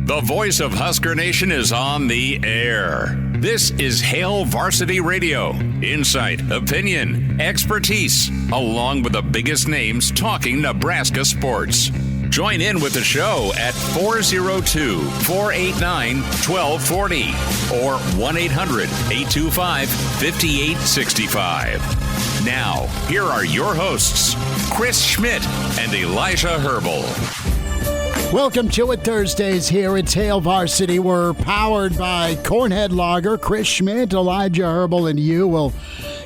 The voice of Husker Nation is on the air. This is Hail Varsity Radio. Insight, opinion, expertise, along with the biggest names talking Nebraska sports. Join in with the show at 402-489-1240 or 1-800-825-5865. Now, here are your hosts, Chris Schmidt and Elijah Herbel. Welcome to it, Thursdays here at Hail Varsity. We're powered by Cornhead Lager. Chris Schmidt, Elijah Herbel, and you will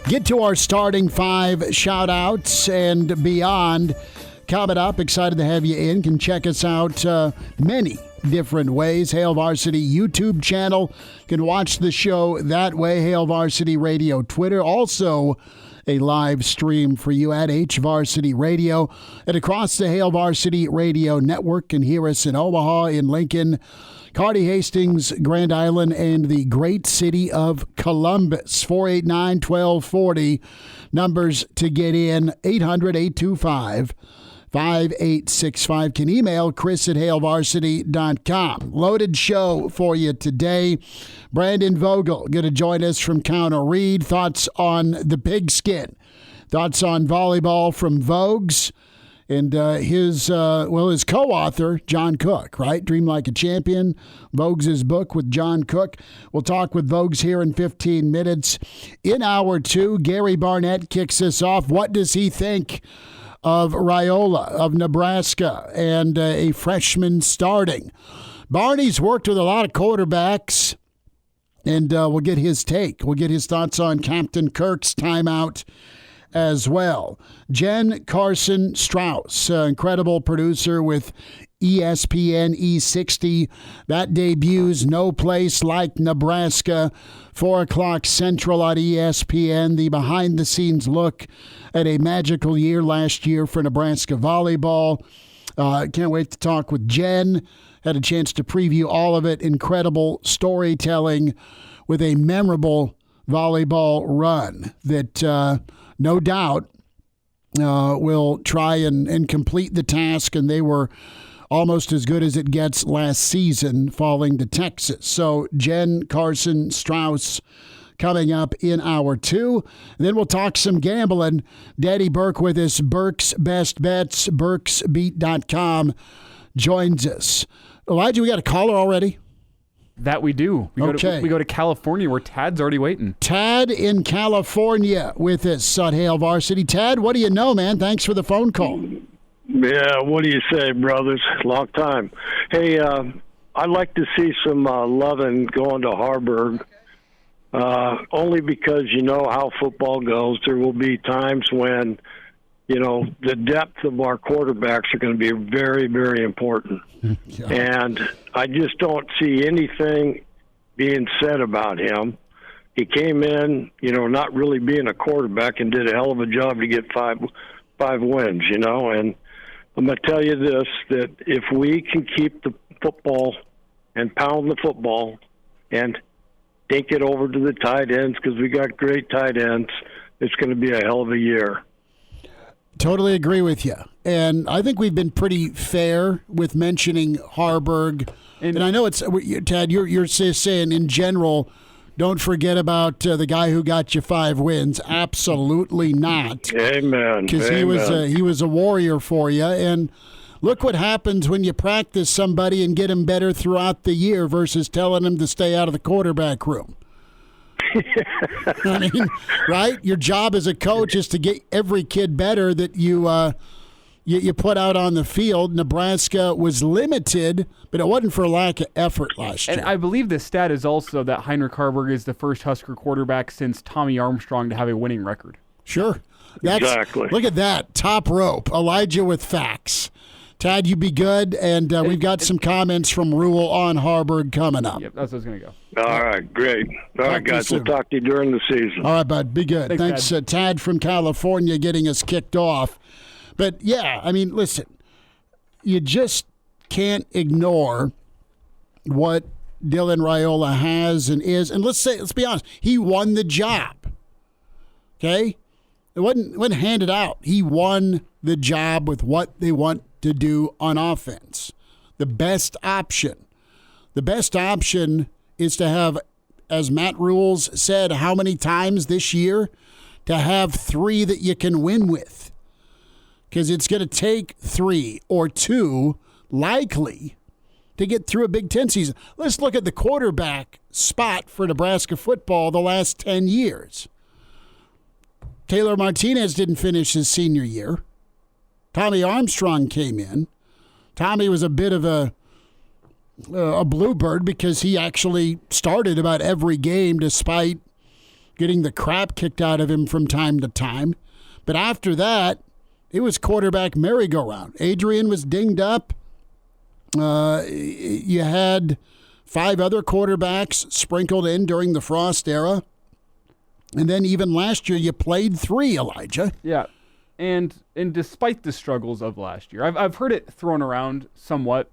get to our starting five shout-outs and beyond. Coming up, excited to have you in. Can check us out many different ways. Hail Varsity YouTube channel. Can watch the show that way. Hail Varsity Radio Twitter. Also a live stream for you at H Varsity Radio and across the Hail Varsity Radio Network. Can hear us in Omaha, in Lincoln, Kearney, Hastings, Grand Island, and the great city of Columbus. 489-1240. Numbers to get in, 800-825-5865. Can email Chris at hailvarsity.com. Loaded show for you today. Brandon Vogel going to join us from Counter Reed. Thoughts on the pigskin. Thoughts on volleyball from Vogues. And his co-author, John Cook, right? Dream Like a Champion, Vogues' book with John Cook. We'll talk with Vogues here in 15 minutes. In hour two, Gary Barnett kicks us off. What does he think of Raiola of Nebraska and a freshman starting? Barney's worked with a lot of quarterbacks, and we'll get his take. We'll get his thoughts on Captain Kirk's timeout as well. Jen Karson-Strauss, incredible producer with ESPN E60. That debuts No Place Like Nebraska, 4 o'clock Central on ESPN. The behind-the-scenes look at a magical year last year for Nebraska volleyball. Can't wait to talk with Jen. Had a chance to preview all of it. Incredible storytelling with a memorable volleyball run that no doubt will try and complete the task, and they were almost as good as it gets last season, falling to Texas. So Jen Karson-Strauss coming up in hour two. And then we'll talk some gambling. Danny Burke with us, Burke's Best Bets, burksbeat.com, joins us. Elijah, we got a caller already? That we do. We go to California where Tad's already waiting. Tad in California with us on Hail Varsity. Tad, what do you know, man? Thanks for the phone call. Yeah, what do you say, brothers? Long time. Hey, I'd like to see some loving going to Harburg, only because you know how football goes. There will be times when, the depth of our quarterbacks are going to be very, very important. Yeah. And I just don't see anything being said about him. He came in, not really being a quarterback and did a hell of a job to get five wins, and I'm going to tell you this, that if we can keep the football and pound the football and take it over to the tight ends, because we got great tight ends, it's going to be a hell of a year. Totally agree with you. And I think we've been pretty fair with mentioning Harburg. And I know it's, Tad, you're saying in general, don't forget about the guy who got you 5 wins. Absolutely not. Amen. Because he was a warrior for you. And look what happens when you practice somebody and get him better throughout the year versus telling him to stay out of the quarterback room. I mean, right? Your job as a coach is to get every kid better that you put out on the field. Nebraska was limited, but it wasn't for lack of effort last year. And I believe the stat is also that Heinrich Harburg is the first Husker quarterback since Tommy Armstrong to have a winning record. Sure. Exactly. Look at that. Top rope. Elijah with facts. Tad, you be good, and we've got some comments from Rhule on Harburg coming up. Yep, that's what's going to go. All right, great. All right, guys, we'll talk to you during the season. All right, bud, be good. Thanks Tad from California getting us kicked off. But, yeah, I mean, listen, you just can't ignore what Dylan Raiola has and is. And let's be honest, he won the job, okay? It wasn't handed out. He won the job with what they want to do on offense. The best option. The best option is to have, as Matt Rhule said, how many times this year, to have 3 that you can win with. Because it's going to take 3 or 2, likely, to get through a Big Ten season. Let's look at the quarterback spot for Nebraska football the last 10 years. Taylor Martinez didn't finish his senior year. Tommy Armstrong came in. Tommy was a bit of a bluebird because he actually started about every game despite getting the crap kicked out of him from time to time. But after that, it was quarterback merry-go-round. Adrian was dinged up. You had 5 other quarterbacks sprinkled in during the Frost era. And then even last year, you played 3, Elijah. Yeah. And despite the struggles of last year, I've heard it thrown around somewhat,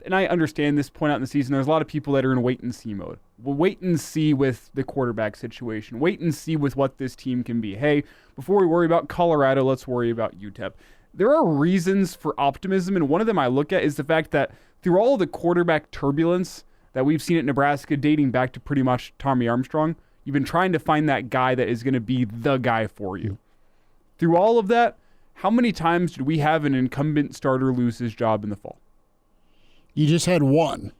and I understand this point out in the season. There's a lot of people that are in wait-and-see mode. We'll wait and see with the quarterback situation. Wait and see with what this team can be. Hey, before we worry about Colorado, let's worry about UTEP. There are reasons for optimism, and one of them I look at is the fact that through all of the quarterback turbulence that we've seen at Nebraska dating back to pretty much Tommy Armstrong, you've been trying to find that guy that is going to be the guy for you. Through all of that, how many times did we have an incumbent starter lose his job in the fall? You just had one.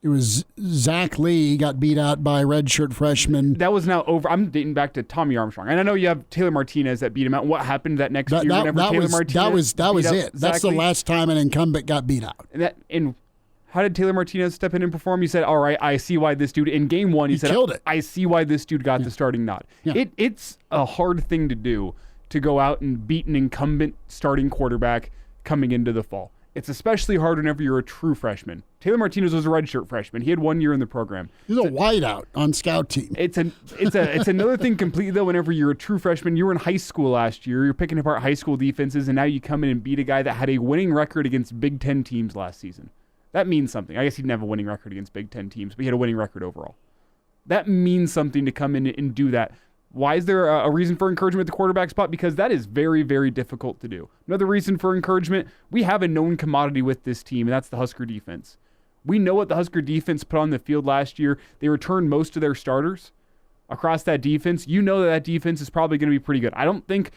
It was Zach Lee got beat out by redshirt freshman. That was now over. I'm dating back to Tommy Armstrong. And I know you have Taylor Martinez that beat him out. What happened that next year whenever Taylor Martinez That was it. That's the Lee? last time an incumbent got beat out. And how did Taylor Martinez step in and perform? He said, all right, I see why this dude, in game 1, he said, killed it. I see why this dude got the starting nod. Yeah. It's a hard thing to do to go out and beat an incumbent starting quarterback coming into the fall. It's especially hard whenever you're a true freshman. Taylor Martinez was a redshirt freshman. He had 1 year in the program. He's a wideout on scout team. It's another thing completely, though, whenever you're a true freshman. You were in high school last year. You're picking apart high school defenses, and now you come in and beat a guy that had a winning record against Big Ten teams last season. That means something. I guess he didn't have a winning record against Big Ten teams, but he had a winning record overall. That means something to come in and do that. Why is there a reason for encouragement at the quarterback spot? Because that is very, very difficult to do. Another reason for encouragement, we have a known commodity with this team, and that's the Husker defense. We know what the Husker defense put on the field last year. They returned most of their starters across that defense. You know that defense is probably going to be pretty good. I don't think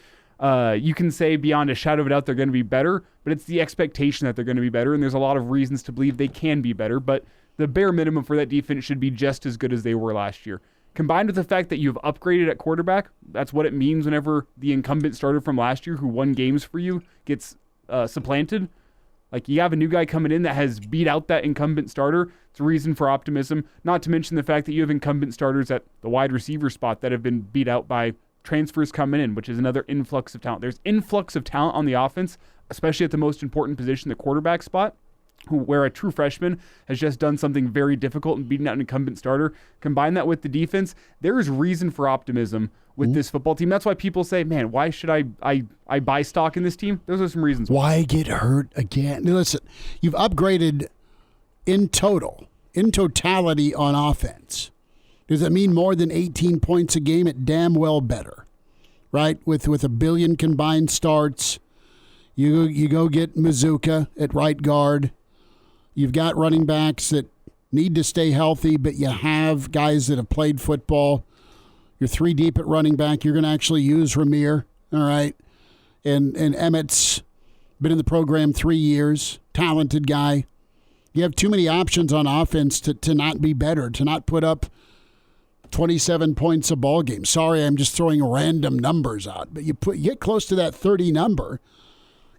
you can say beyond a shadow of a doubt they're going to be better, but it's the expectation that they're going to be better, and there's a lot of reasons to believe they can be better, but the bare minimum for that defense should be just as good as they were last year. Combined with the fact that you've upgraded at quarterback, that's what it means whenever the incumbent starter from last year who won games for you gets supplanted. Like, you have a new guy coming in that has beat out that incumbent starter. It's a reason for optimism, not to mention the fact that you have incumbent starters at the wide receiver spot that have been beat out by transfers coming in, which is another influx of talent. There's influx of talent on the offense, especially at the most important position, the quarterback spot, where a true freshman has just done something very difficult and beating out an incumbent starter. Combine that with the defense, there is reason for optimism with this football team. That's why people say, man, why should I buy stock in this team? Those are some reasons. Why get hurt again? Listen, you've upgraded in totality on offense. Does that mean more than 18 points a game? It damn well better, right? With 1 billion combined starts, you go get Mazuka at right guard. You've got running backs that need to stay healthy, but you have guys that have played football. You're 3 deep at running back. You're going to actually use Ramir, all right? And Emmett's been in the program 3 years, talented guy. You have too many options on offense to not be better, to not put up 27 points a ball game. Sorry, I'm just throwing random numbers out, but you get close to that 30 number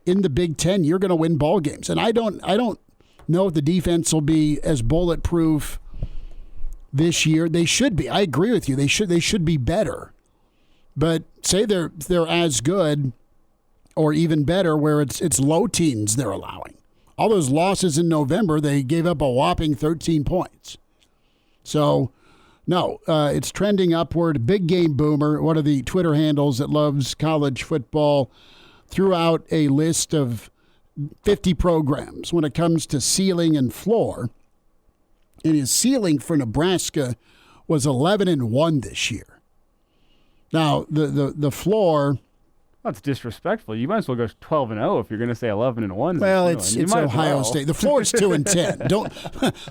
in the Big Ten, you're going to win ball games. And I don't know if the defense will be as bulletproof this year. They should be. I agree with you. They should be better. But say they're as good or even better, where it's low teens they're allowing. All those losses in November, they gave up a whopping 13 points. So, no, it's trending upward. Big Game Boomer, one of the Twitter handles that loves college football, threw out a list of 50 programs when it comes to ceiling and floor. And his ceiling for Nebraska was 11-1 this year. Now, the floor That's disrespectful. You might as well go 12-0 if you're going to say 11-1. Well, it's Ohio State. The floor is 2-10. Don't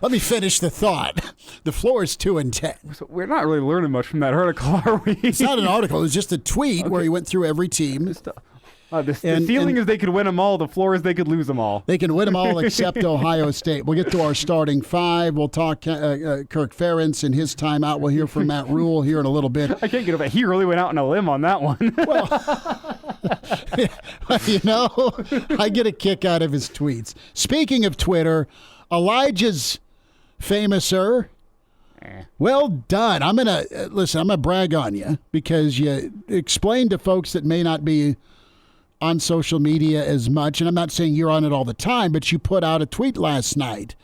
let me finish the thought. The floor is 2-10. So we're not really learning much from that article, are we? It's not an article. It's just a tweet where he went through every team. The ceiling is they could win them all. The floor is they could lose them all. They can win them all except Ohio State. We'll get to our starting five. We'll talk Kirk Ferentz in his timeout. We'll hear from Matt Rhule here in a little bit. I can't get over it. He really went out on a limb on that one. I get a kick out of his tweets. Speaking of Twitter, Elijah's famouser. Well done. I'm gonna brag on you because you explained to folks that may not be on social media as much, and I'm not saying you're on it all the time, but you put out a tweet last night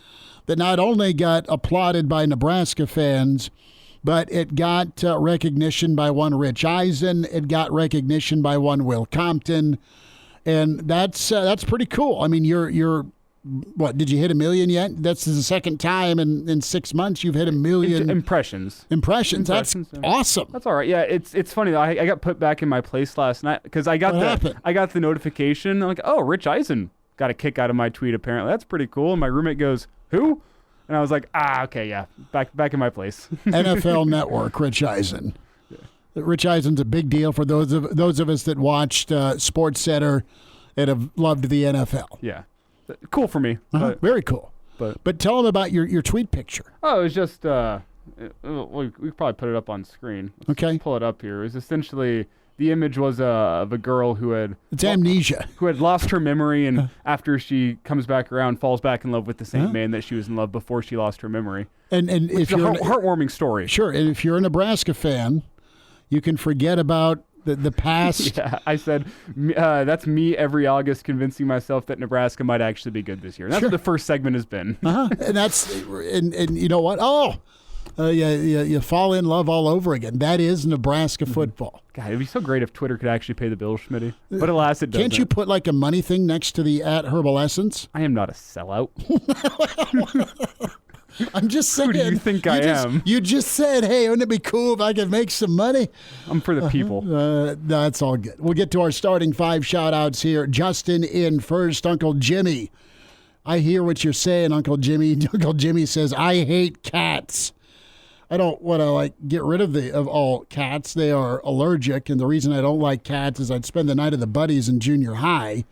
that not only got applauded by Nebraska fans, but it got recognition by one Rich Eisen. It got recognition by one Will Compton, and that's pretty cool. I mean, you're what? Did you hit 1 million yet? That's the second time in 6 months you've hit 1 million impressions. That's awesome. That's all right. Yeah, it's funny though. I got put back in my place last night because I got the notification. I'm like, oh, Rich Eisen got a kick out of my tweet. Apparently, that's pretty cool. And my roommate goes, who? And I was like, okay, yeah, back in my place. NFL Network, Rich Eisen. Yeah. Rich Eisen's a big deal for those of us that watched SportsCenter and have loved the NFL. Yeah. Cool for me. Very cool. But tell them about your tweet picture. Oh, it was just we probably put it up on screen. Let's pull it up here. It was essentially the image was of a girl who had amnesia, who had lost her memory, and after she comes back around, falls back in love with the same man that she was in love before she lost her memory. And if you're a heartwarming story, sure. And if you're a Nebraska fan, you can forget about the past. Yeah, I said that's me every August convincing myself that Nebraska might actually be good this year. And that's what the first segment has been. And you know what? You fall in love all over again. That is Nebraska football. God, it'd be so great if Twitter could actually pay the bills, Schmitty. But alas, it doesn't. Can't you put like a money thing next to the @Herbal I am not a sellout. I'm just saying. Who do you think I am? You just said, hey, wouldn't it be cool if I could make some money? I'm for the people. That's all good. We'll get to our starting five shout-outs here. Justin in first. Uncle Jimmy. I hear what you're saying, Uncle Jimmy. Uncle Jimmy says, I hate cats. I don't want to get rid of all cats. They are allergic, and the reason I don't like cats is I'd spend the night at the buddies in junior high.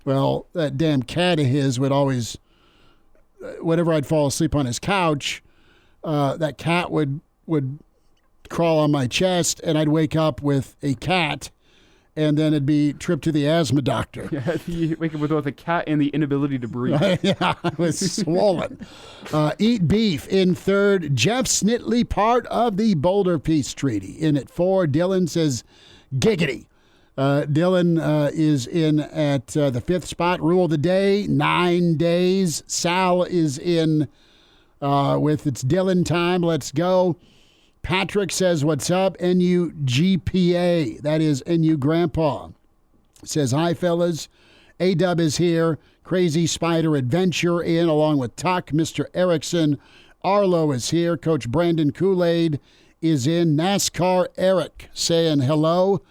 Well, that damn cat of his would always... Whenever I'd fall asleep on his couch, that cat would crawl on my chest, and I'd wake up with a cat, and then it'd be trip to the asthma doctor. Yeah, you wake up with both a cat and the inability to breathe. Yeah, I was swollen. Eat beef in third. Jeff Snitley, part of the Boulder Peace Treaty. In at 4, Dylan says, giggity. Dylan is in at the 5th spot. Rule of the day, 9 days. Sal is in with it's Dylan time. Let's go. Patrick says, what's up? NUGPA. That is NU Grandpa. Says, hi, fellas. A-Dub is here. Crazy Spider Adventure in along with Tuck. Mr. Erickson. Arlo is here. Coach Brandon Kool-Aid is in. NASCAR Eric saying hello.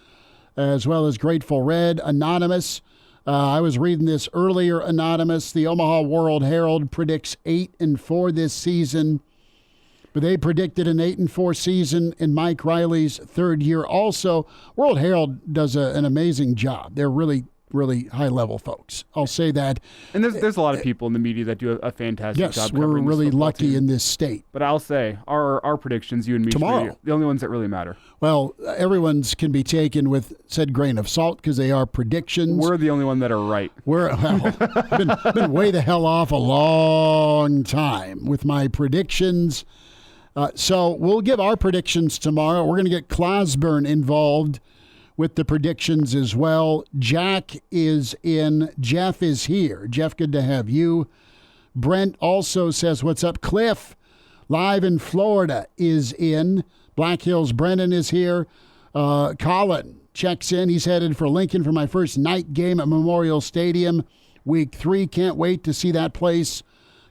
As well as Grateful Red. Anonymous. I was reading this earlier, Anonymous. The Omaha World Herald predicts 8-4 this season. But they predicted an 8-4 season in Mike Riley's third year also. World Herald does an amazing job. They're really, really high-level folks. I'll say that. And there's a lot of people in the media that do a fantastic job. Yes, we're really lucky in this state. But I'll say, our predictions, you and me, tomorrow, the only ones that really matter. Well, everyone's can be taken with said grain of salt because they are predictions. We're the only one that are right. Been way the hell off a long time with my predictions. So we'll give our predictions tomorrow. We're going to get Clausburn involved with the predictions as well. Jack is in. Jeff is here. Jeff, good to have you. Brent also says, what's up? Cliff, live in Florida, is in. Black Hills Brennan is here. Colin checks in. He's headed for Lincoln for my first night game at Memorial Stadium. Week 3. Can't wait to see that place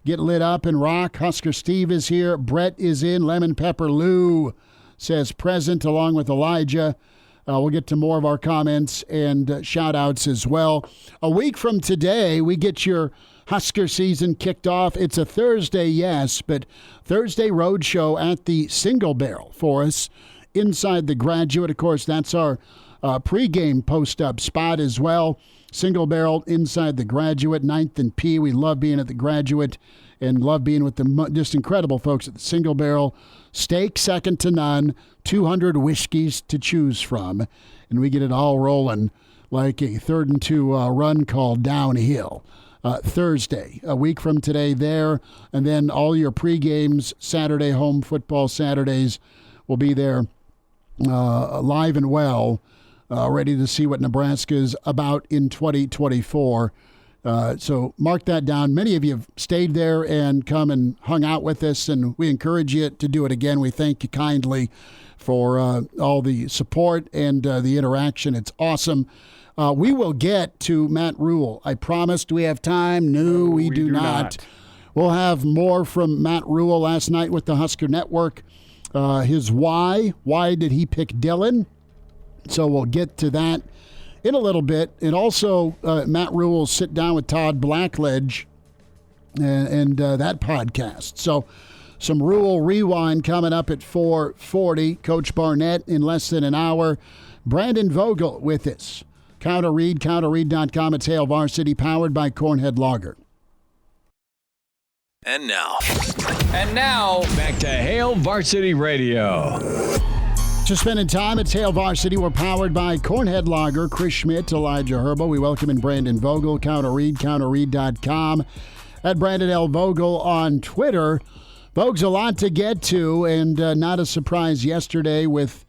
get lit up and rock. Husker Steve is here. Brett is in. Lemon Pepper Lou says present along with Elijah. We'll get to more of our comments and shout-outs as well. A week from today, we get your Husker season kicked off. It's a Thursday, yes, but Thursday road show at the Single Barrel for us inside the Graduate. Of course, that's our pregame post-up spot as well. Single Barrel inside the Graduate, 9th and P. We love being at the Graduate and love being with the just incredible folks at the Single Barrel. Steak second to none, 200 whiskeys to choose from, and we get it all rolling like a 3rd and 2 run called downhill. Thursday, a week from today there, and then all your pre-games, Saturday, home football Saturdays, will be there alive and well, ready to see what Nebraska's about in 2024. So mark that down. Many of you have stayed there and come and hung out with us, and we encourage you to do it again. We thank you kindly for all the support and the interaction. It's awesome. We will get to Matt Rhule. I promised. We have time. No, we do not. We'll have more from Matt Rhule last night with the Husker Network. His why. Why did he pick Dylan? So we'll get to that in a little bit. And also, Matt Rhule will sit down with Todd Blackledge and that podcast. So some Rhule Rewind coming up at 4:40. Coach Barnett in less than an hour. Brandon Vogel with us. Counter Read, counterread.com. It's Hail Varsity, powered by Cornhead Lager. And now, back to Hail Varsity Radio. Just spending time at Hail Varsity. We're powered by Cornhead Lager, Chris Schmidt, Elijah Herbel. We welcome in Brandon Vogel, Counter Read, counterread.com. At Brandon L. Vogel on Twitter. Vogue's a lot to get to, and not a surprise yesterday with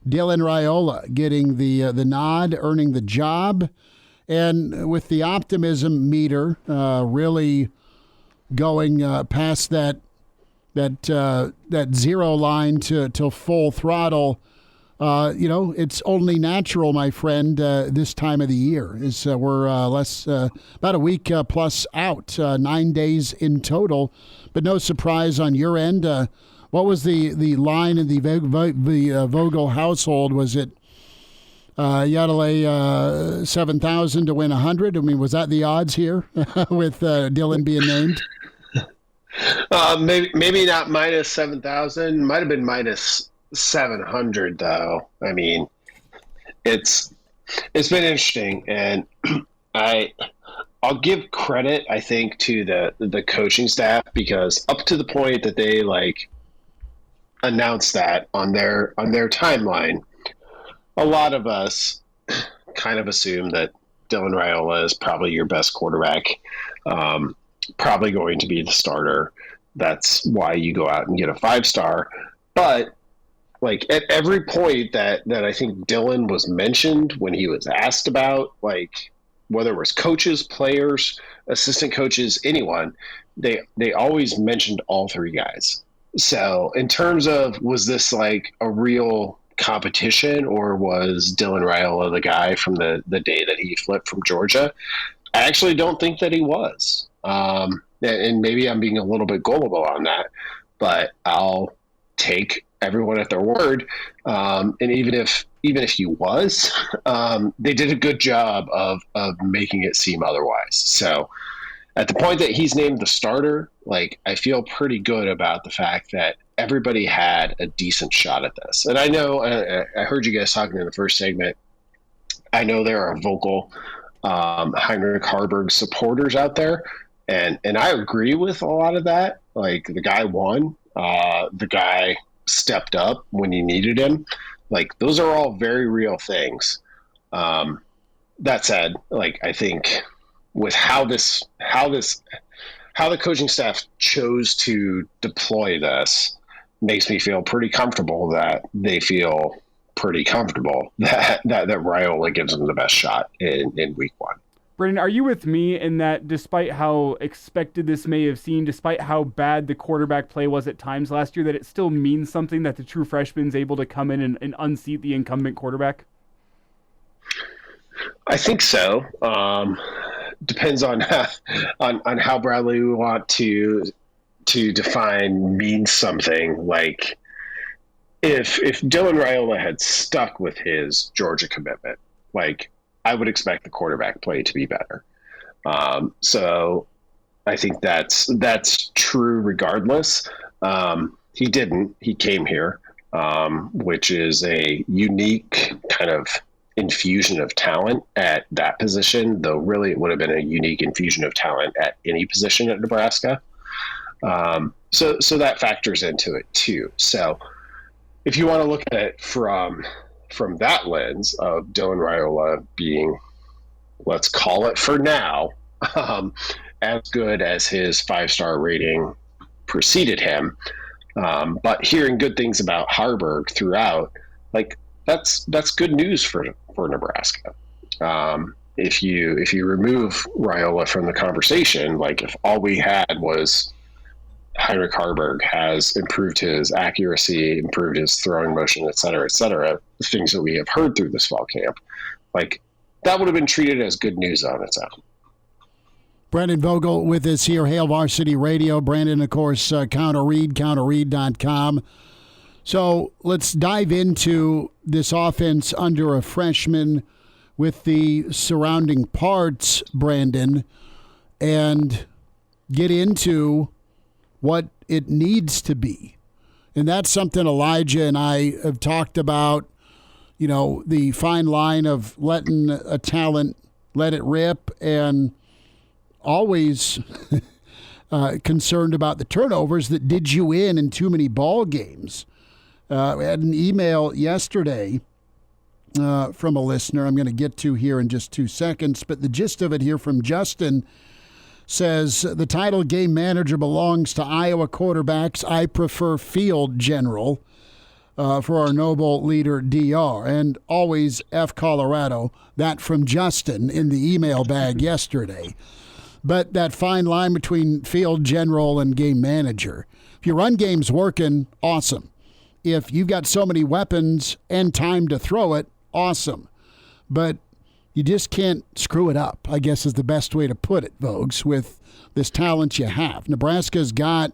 Dylan Raiola getting the nod, earning the job, and with the optimism meter really going past that zero line to full throttle. It's only natural, my friend, this time of the year. We're about a week plus out, 9 days in total, but no surprise on your end. What was the line in the Vogel household? Was it you got to lay 7,000 to win 100? I mean, was that the odds here with Dylan being named? Maybe not minus 7,000. Might have been minus 700 though. I mean, it's been interesting, and I'll give credit, I think, to the coaching staff, because up to the point that they announced that on their timeline, a lot of us kind of assume that Dylan Raiola is probably your best quarterback, probably going to be the starter. That's why you go out and get a 5-star. But at every point that I think Dylan was mentioned, when he was asked about, whether it was coaches, players, assistant coaches, anyone, they always mentioned all three guys. So in terms of, was this a real competition, or was Dylan Raiola the guy from the day that he flipped from Georgia? I actually don't think that he was. And maybe I'm being a little bit gullible on that, but I'll take everyone at their word. And even if he was, they did a good job of making it seem otherwise. So at the point that he's named the starter, I feel pretty good about the fact that everybody had a decent shot at this. And I know, I heard you guys talking in the first segment, I know there are vocal Heinrich Harburg supporters out there, and I agree with a lot of that. The guy won, the guy stepped up when you needed him. Those are all very real things. That said, I think with how the coaching staff chose to deploy this makes me feel pretty comfortable that they feel pretty comfortable that Raiola gives them the best shot in week one. Brendan, are you with me in that despite how expected this may have seemed, despite how bad the quarterback play was at times last year, that it still means something that the true freshman's able to come in and unseat the incumbent quarterback? I think so. Depends on how broadly we want to define means something. if Dylan Raiola had stuck with his Georgia commitment, like, I would expect the quarterback play to be better. So I think that's true regardless. He didn't. He came here, which is a unique kind of infusion of talent at that position, though really it would have been a unique infusion of talent at any position at Nebraska. So that factors into it too. So if you want to look at it from that lens of Dylan Raiola being, let's call it for now, as good as his 5-star rating preceded him, but hearing good things about Harburg throughout, like, that's good news for Nebraska. If you remove Raiola from the conversation, like, if all we had was Heinrich Harburg has improved his accuracy, improved his throwing motion, et cetera, the things that we have heard through this fall camp, like, that would have been treated as good news on its own. Brandon Vogel with us here, Hail Varsity Radio. Brandon, of course, counterread.com. So let's dive into this offense under a freshman with the surrounding parts, Brandon, and get into what it needs to be. And that's something Elijah and I have talked about, the fine line of letting a talent let it rip and always concerned about the turnovers that did you in too many ball games. I had an email yesterday from a listener I'm going to get to here in just 2 seconds, but the gist of it here from Justin says, the title game manager belongs to Iowa quarterbacks. I prefer field general for our noble leader, DR. And always F Colorado. That from Justin in the email bag yesterday. But that fine line between field general and game manager. If your run game's working, awesome. If you've got so many weapons and time to throw it, awesome. But you just can't screw it up, I guess is the best way to put it, Vogues, with this talent you have. Nebraska's got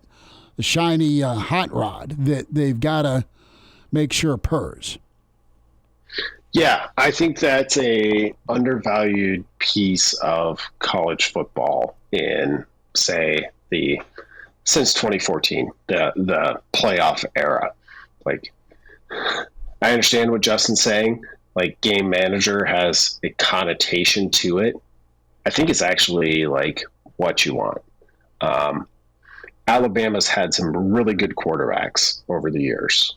a shiny hot rod that they've got to make sure purrs. Yeah, I think that's a undervalued piece of college football in, say, since 2014, the playoff era. Like, I understand what Justin's saying. Like, game manager has a connotation to it. I think it's actually like what you want. Alabama's had some really good quarterbacks over the years.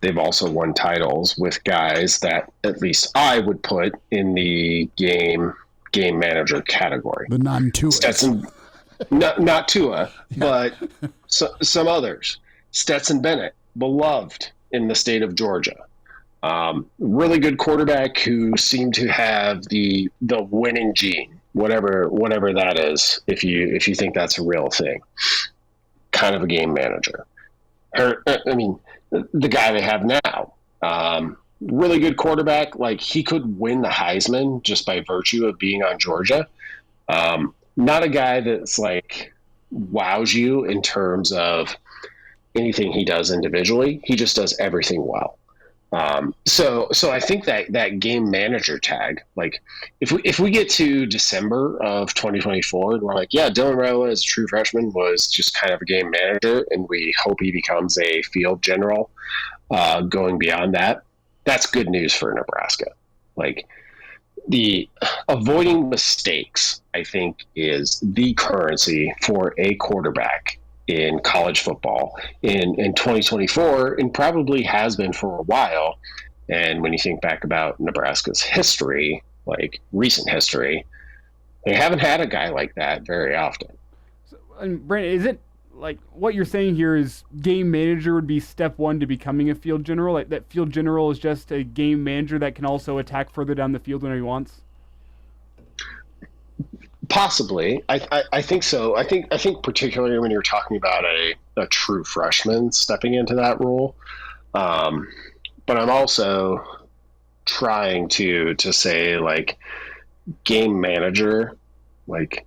They've also won titles with guys that at least I would put in the game manager category. The non-Tua. Stetson, not Tua, but some others. Stetson Bennett, beloved in the state of Georgia. Really good quarterback who seemed to have the winning gene, whatever that is. If you think that's a real thing, kind of a game manager. The guy they have now, really good quarterback. Like, he could win the Heisman just by virtue of being on Georgia. Not a guy that's like wows you in terms of anything he does individually. He just does everything well. So I think that game manager tag, like, if we get to December of 2024 and we're like, yeah, Dylan Raiola as a true freshman was just kind of a game manager, and we hope he becomes a field general, going beyond that, that's good news for Nebraska. Like, the avoiding mistakes, I think, is the currency for a quarterback in college football in 2024, and probably has been for a while. And when you think back about Nebraska's history, like recent history, they haven't had a guy like that very often. So, and Brandon, is it like what you're saying here is game manager would be step one to becoming a field general? Like, that field general is just a game manager that can also attack further down the field whenever he wants? Possibly. I think so. I think particularly when you're talking about a true freshman stepping into that role. But I'm also trying to say, like, game manager, like,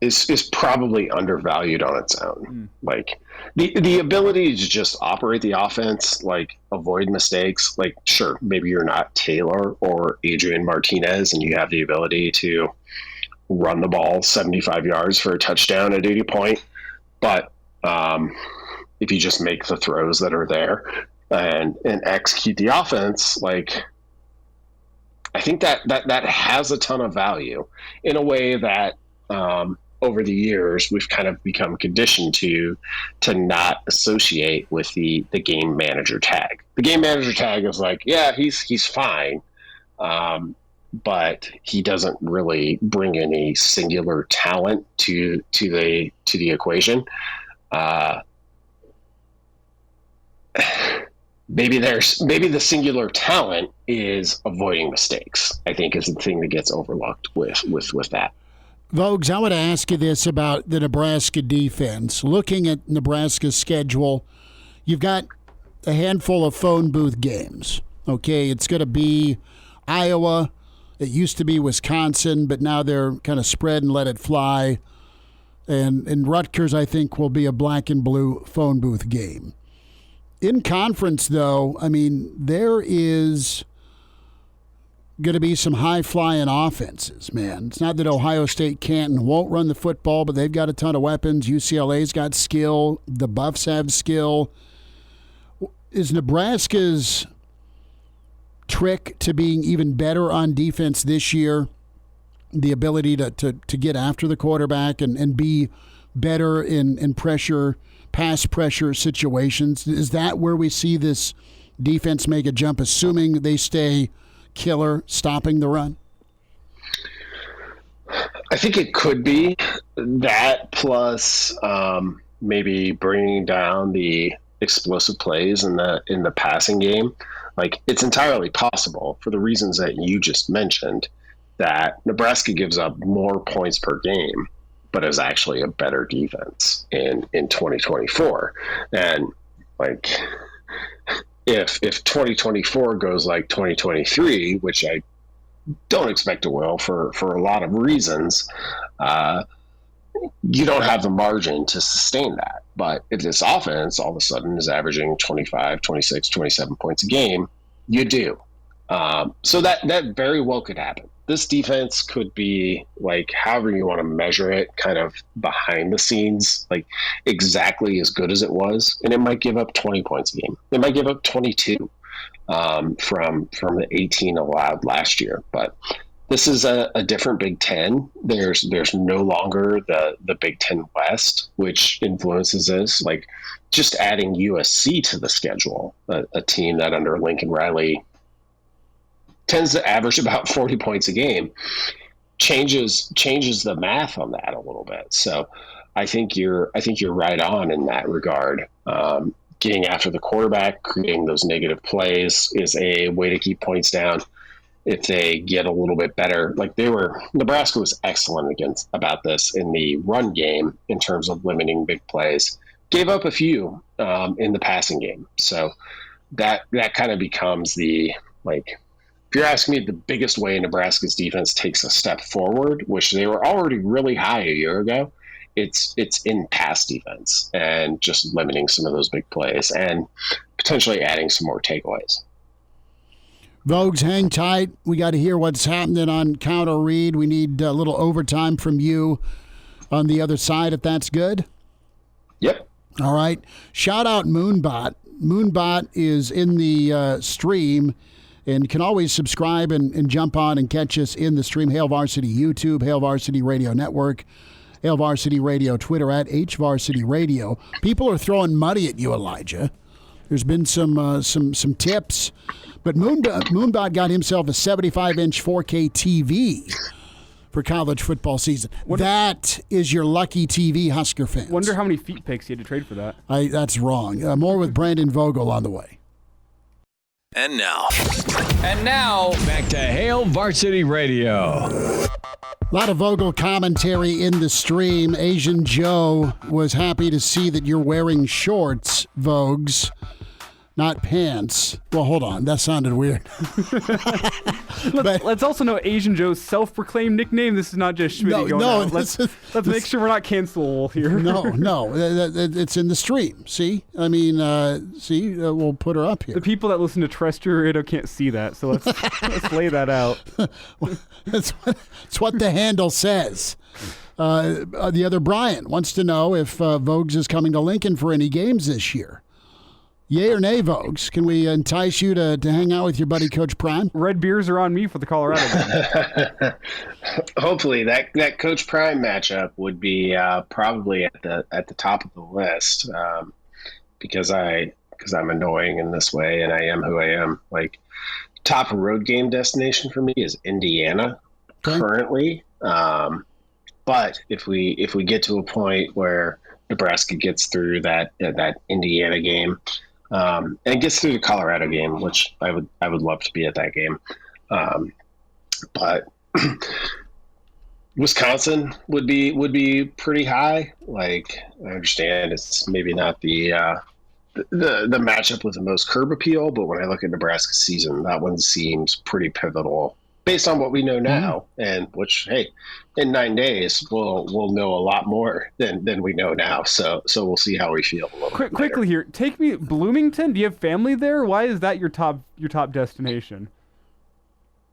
is probably undervalued on its own. Like the ability to just operate the offense, like avoid mistakes. Like, sure, maybe you're not Taylor or Adrian Martinez and you have the ability to run the ball 75 yards for a touchdown at 80 point. But if you just make the throws that are there and execute the offense, like, I think that has a ton of value in a way that over the years we've kind of become conditioned to not associate with the game manager tag. The game manager tag is like, yeah, he's fine, but he doesn't really bring any singular talent to the equation. Maybe the singular talent is avoiding mistakes, I think, is the thing that gets overlooked with that. Vogues, I want to ask you this about the Nebraska defense. Looking at Nebraska's schedule, you've got a handful of phone booth games. Okay, it's going to be Iowa. It used to be Wisconsin, but now they're kind of spread and let it fly. And Rutgers, I think, will be a black and blue phone booth game. In conference, though, I mean, there is going to be some high-flying offenses, man. It's not that Ohio State can't and won't run the football, but they've got a ton of weapons. UCLA's got skill. The Buffs have skill. Is Nebraska's trick to being even better on defense this year the ability to get after the quarterback and be better in pressure, pass pressure situations? Is that where we see this defense make a jump, assuming they stay killer, stopping the run? I think it could be that, plus maybe bringing down the explosive plays in the passing game. Like, it's entirely possible, for the reasons that you just mentioned, that Nebraska gives up more points per game, but is actually a better defense in 2024. And like, if 2024 goes like 2023, which I don't expect it will for a lot of reasons, you don't have the margin to sustain that. But if this offense all of a sudden is averaging 25, 26, 27 points a game, you do. So that very well could happen. This defense could be, like, however you want to measure it, kind of behind the scenes, like exactly as good as it was. And it might give up 20 points a game. It might give up 22 from the 18 allowed last year. But this is a different Big Ten. There's no longer the Big Ten West, which influences this. Like, just adding USC to the schedule, a team that under Lincoln Riley tends to average about 40 points a game, changes the math on that a little bit. So I think you're right on in that regard. Getting after the quarterback, creating those negative plays is a way to keep points down. If they get a little bit better, like Nebraska was excellent about this in the run game in terms of limiting big plays. Gave up a few in the passing game. So that kind of becomes the, like, if you're asking me the biggest way Nebraska's defense takes a step forward, which they were already really high a year ago, it's in pass defense and just limiting some of those big plays and potentially adding some more takeaways. Vogues, hang tight. We got to hear what's happening on counter read. We need a little overtime from you on the other side, if that's good. Yep. All right. Shout out Moonbot. Moonbot is in the stream and can always subscribe and jump on and catch us in the stream. Hail Varsity YouTube, Hail Varsity Radio Network, Hail Varsity Radio Twitter at HVarsity Radio. People are throwing money at you, Elijah. There's been some tips, but Moonbot got himself a 75-inch 4K TV for college football season. That is your lucky TV, Husker fans. Wonder how many feet picks you had to trade for that. That's wrong. More with Brandon Vogel on the way. And now, back to Hail Varsity Radio. A lot of Vogel commentary in the stream. Asian Joe was happy to see that you're wearing shorts, Vogues. not pants. Well, hold on. That sounded weird. Let's also know Asian Joe's self-proclaimed nickname. This is not just Schmidt going out. Let's make sure we're not cancelable here. No. It's in the stream. See? I mean, we'll put her up here. The people that listen to Terrestrial Radio can't see that, so let's lay that out. That's what the handle says. The other Brian wants to know if Vogues is coming to Lincoln for any games this year. Yay or nay, Vogues? Can we entice you to hang out with your buddy Coach Prime? Red beers are on me for the Colorado game. Hopefully, that Coach Prime matchup would be probably at the top of the list because I'm annoying in this way and I am who I am. Like, top road game destination for me is Indiana currently. But if we get to a point where Nebraska gets through that Indiana game. And gets through the Colorado game, which I would love to be at that game. But Wisconsin would be pretty high. Like, I understand it's maybe not the matchup with the most curb appeal, but when I look at Nebraska's season, that one seems pretty pivotal based on what we know now, and which, hey, in 9 days we'll know a lot more than we know now. So we'll see how we feel a little bit quickly here. Take me Bloomington. Do you have family there? Why is that your top destination?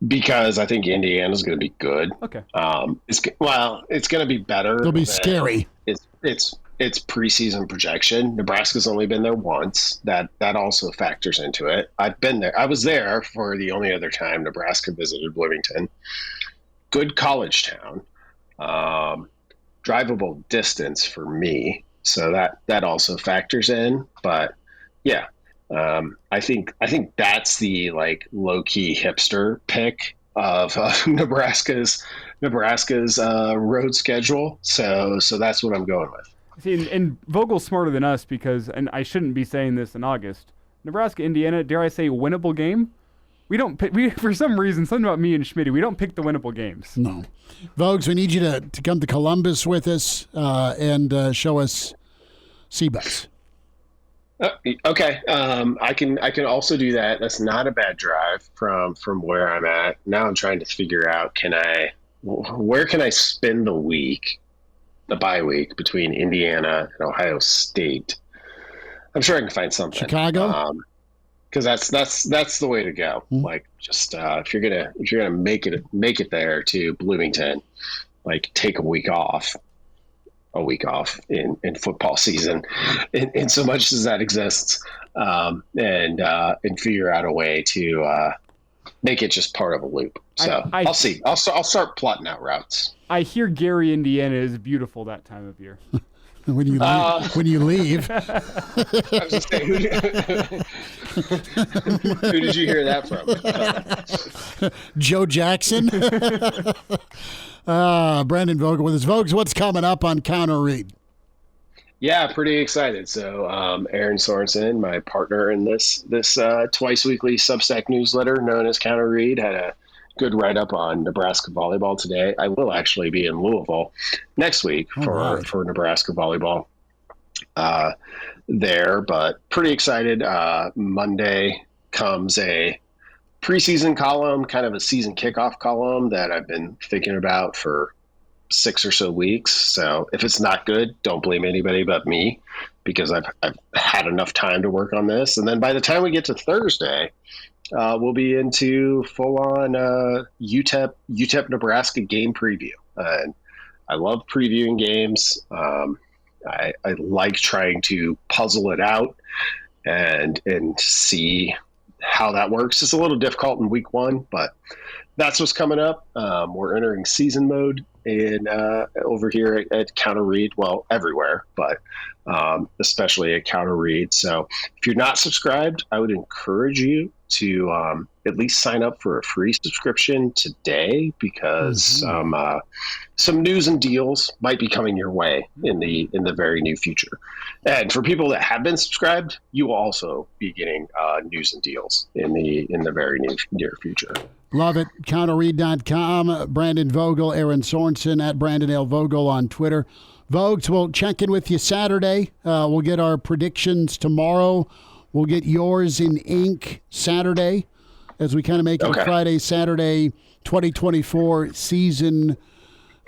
Because I think Indiana's going to be good. Okay. It's going to be better. It'll be scary. It's preseason projection. Nebraska's only been there once. That also factors into it. I've been there. I was there for the only other time Nebraska visited Bloomington. Good college town. Drivable distance for me. So that also factors in. But yeah, I think that's the like low key hipster pick of Nebraska's road schedule. So that's what I'm going with. See, and Vogel's smarter than us because, and I shouldn't be saying this in August, Nebraska, Indiana, dare I say, winnable game? We don't pick, for some reason, something about me and Schmidt, we don't pick the winnable games. No. Vogues, we need you to come to Columbus with us and show us Seabus. Okay. I can also do that. That's not a bad drive from where I'm at. Now I'm trying to figure out, where can I spend the bye week between Indiana and Ohio State? I'm sure I can find something. Chicago? Because that's the way to go. Like, just if you're gonna make it there to Bloomington, like, take a week off in football season, in so much as that exists, and figure out a way to make it just part of a loop. So I'll see. I'll start plotting out routes. I hear Gary, Indiana is beautiful that time of year. When you leave. I was just saying, who did you hear that from? Joe Jackson. Brandon Vogel with his Vogues. What's coming up on Counter Read? Yeah, pretty excited. So Aaron Sorensen, my partner in this twice weekly Substack newsletter known as Counter Read, had a good write-up on Nebraska volleyball today. I will actually be in Louisville next week for Nebraska volleyball there, but pretty excited. Monday comes a preseason column, kind of a season kickoff column that I've been thinking about for 6 or so weeks. So if it's not good, don't blame anybody but me, because I've had enough time to work on this. And then by the time we get to Thursday, we'll be into full-on UTEP Nebraska game preview. And I love previewing games. I like trying to puzzle it out and see how that works. It's a little difficult in week one, but that's what's coming up. We're entering season mode over here at Counter Read. Well, everywhere, but especially at Counter Read. So if you're not subscribed, I would encourage you to at least sign up for a free subscription today, because some news and deals might be coming your way in the very near future. And for people that have been subscribed, you will also be getting news and deals in the very near future. Love it. Counterread.com. Brandon Vogel, Aaron Sorensen at Brandon L. Vogel on Twitter. Vogues, we'll check in with you Saturday. We'll get our predictions tomorrow. We'll get yours in ink Saturday as we kind of make it Friday, Saturday, 2024 season.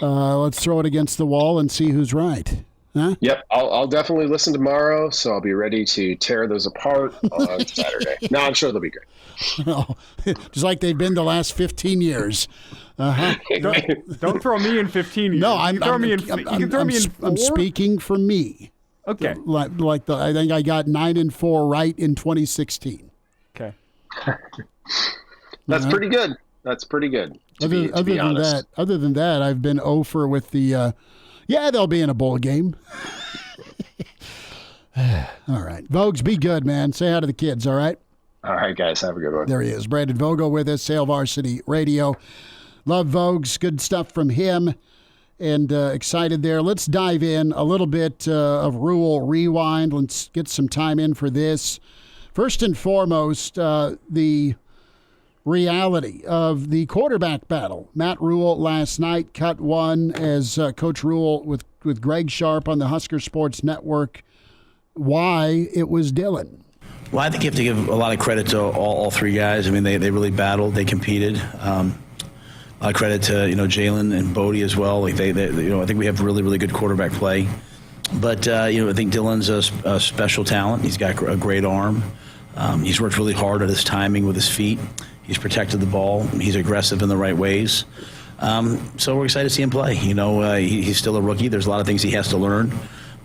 Let's throw it against the wall and see who's right. Huh? Yep, I'll definitely listen tomorrow, so I'll be ready to tear those apart on Saturday. No, I'm sure they'll be great. Oh, just like they've been the last 15 years. Uh-huh. Don't throw me in 15 years. No, you can throw me in 4? I'm speaking for me. Okay. I think I got 9-4 right in 2016. Okay. That's pretty good. That's pretty good. Other than that, I've been 0 with the. They'll be in a bowl game. All right, Vogues, be good, man. Say hi to the kids. All right. All right, guys. Have a good one. There he is, Brandon Vogel with us, Hail Varsity Radio. Love Vogues. Good stuff from him. And excited there. Let's dive in a little bit of Rhule Rewind. Let's get some time in for this. First and foremost, the reality of the quarterback battle. Matt Rhule last night cut one as Coach Rhule with Greg Sharp on the Husker Sports Network. Why it was Dylan. Well, I think you have to give a lot of credit to all three guys. I mean, they really battled. They competed. A lot of credit to Jalen and Bodie as well. Like I think we have really good quarterback play. But I think Dylan's a special talent. He's got a great arm. He's worked really hard at his timing with his feet. He's protected the ball. He's aggressive in the right ways. So we're excited to see him play. He's still a rookie. There's a lot of things he has to learn.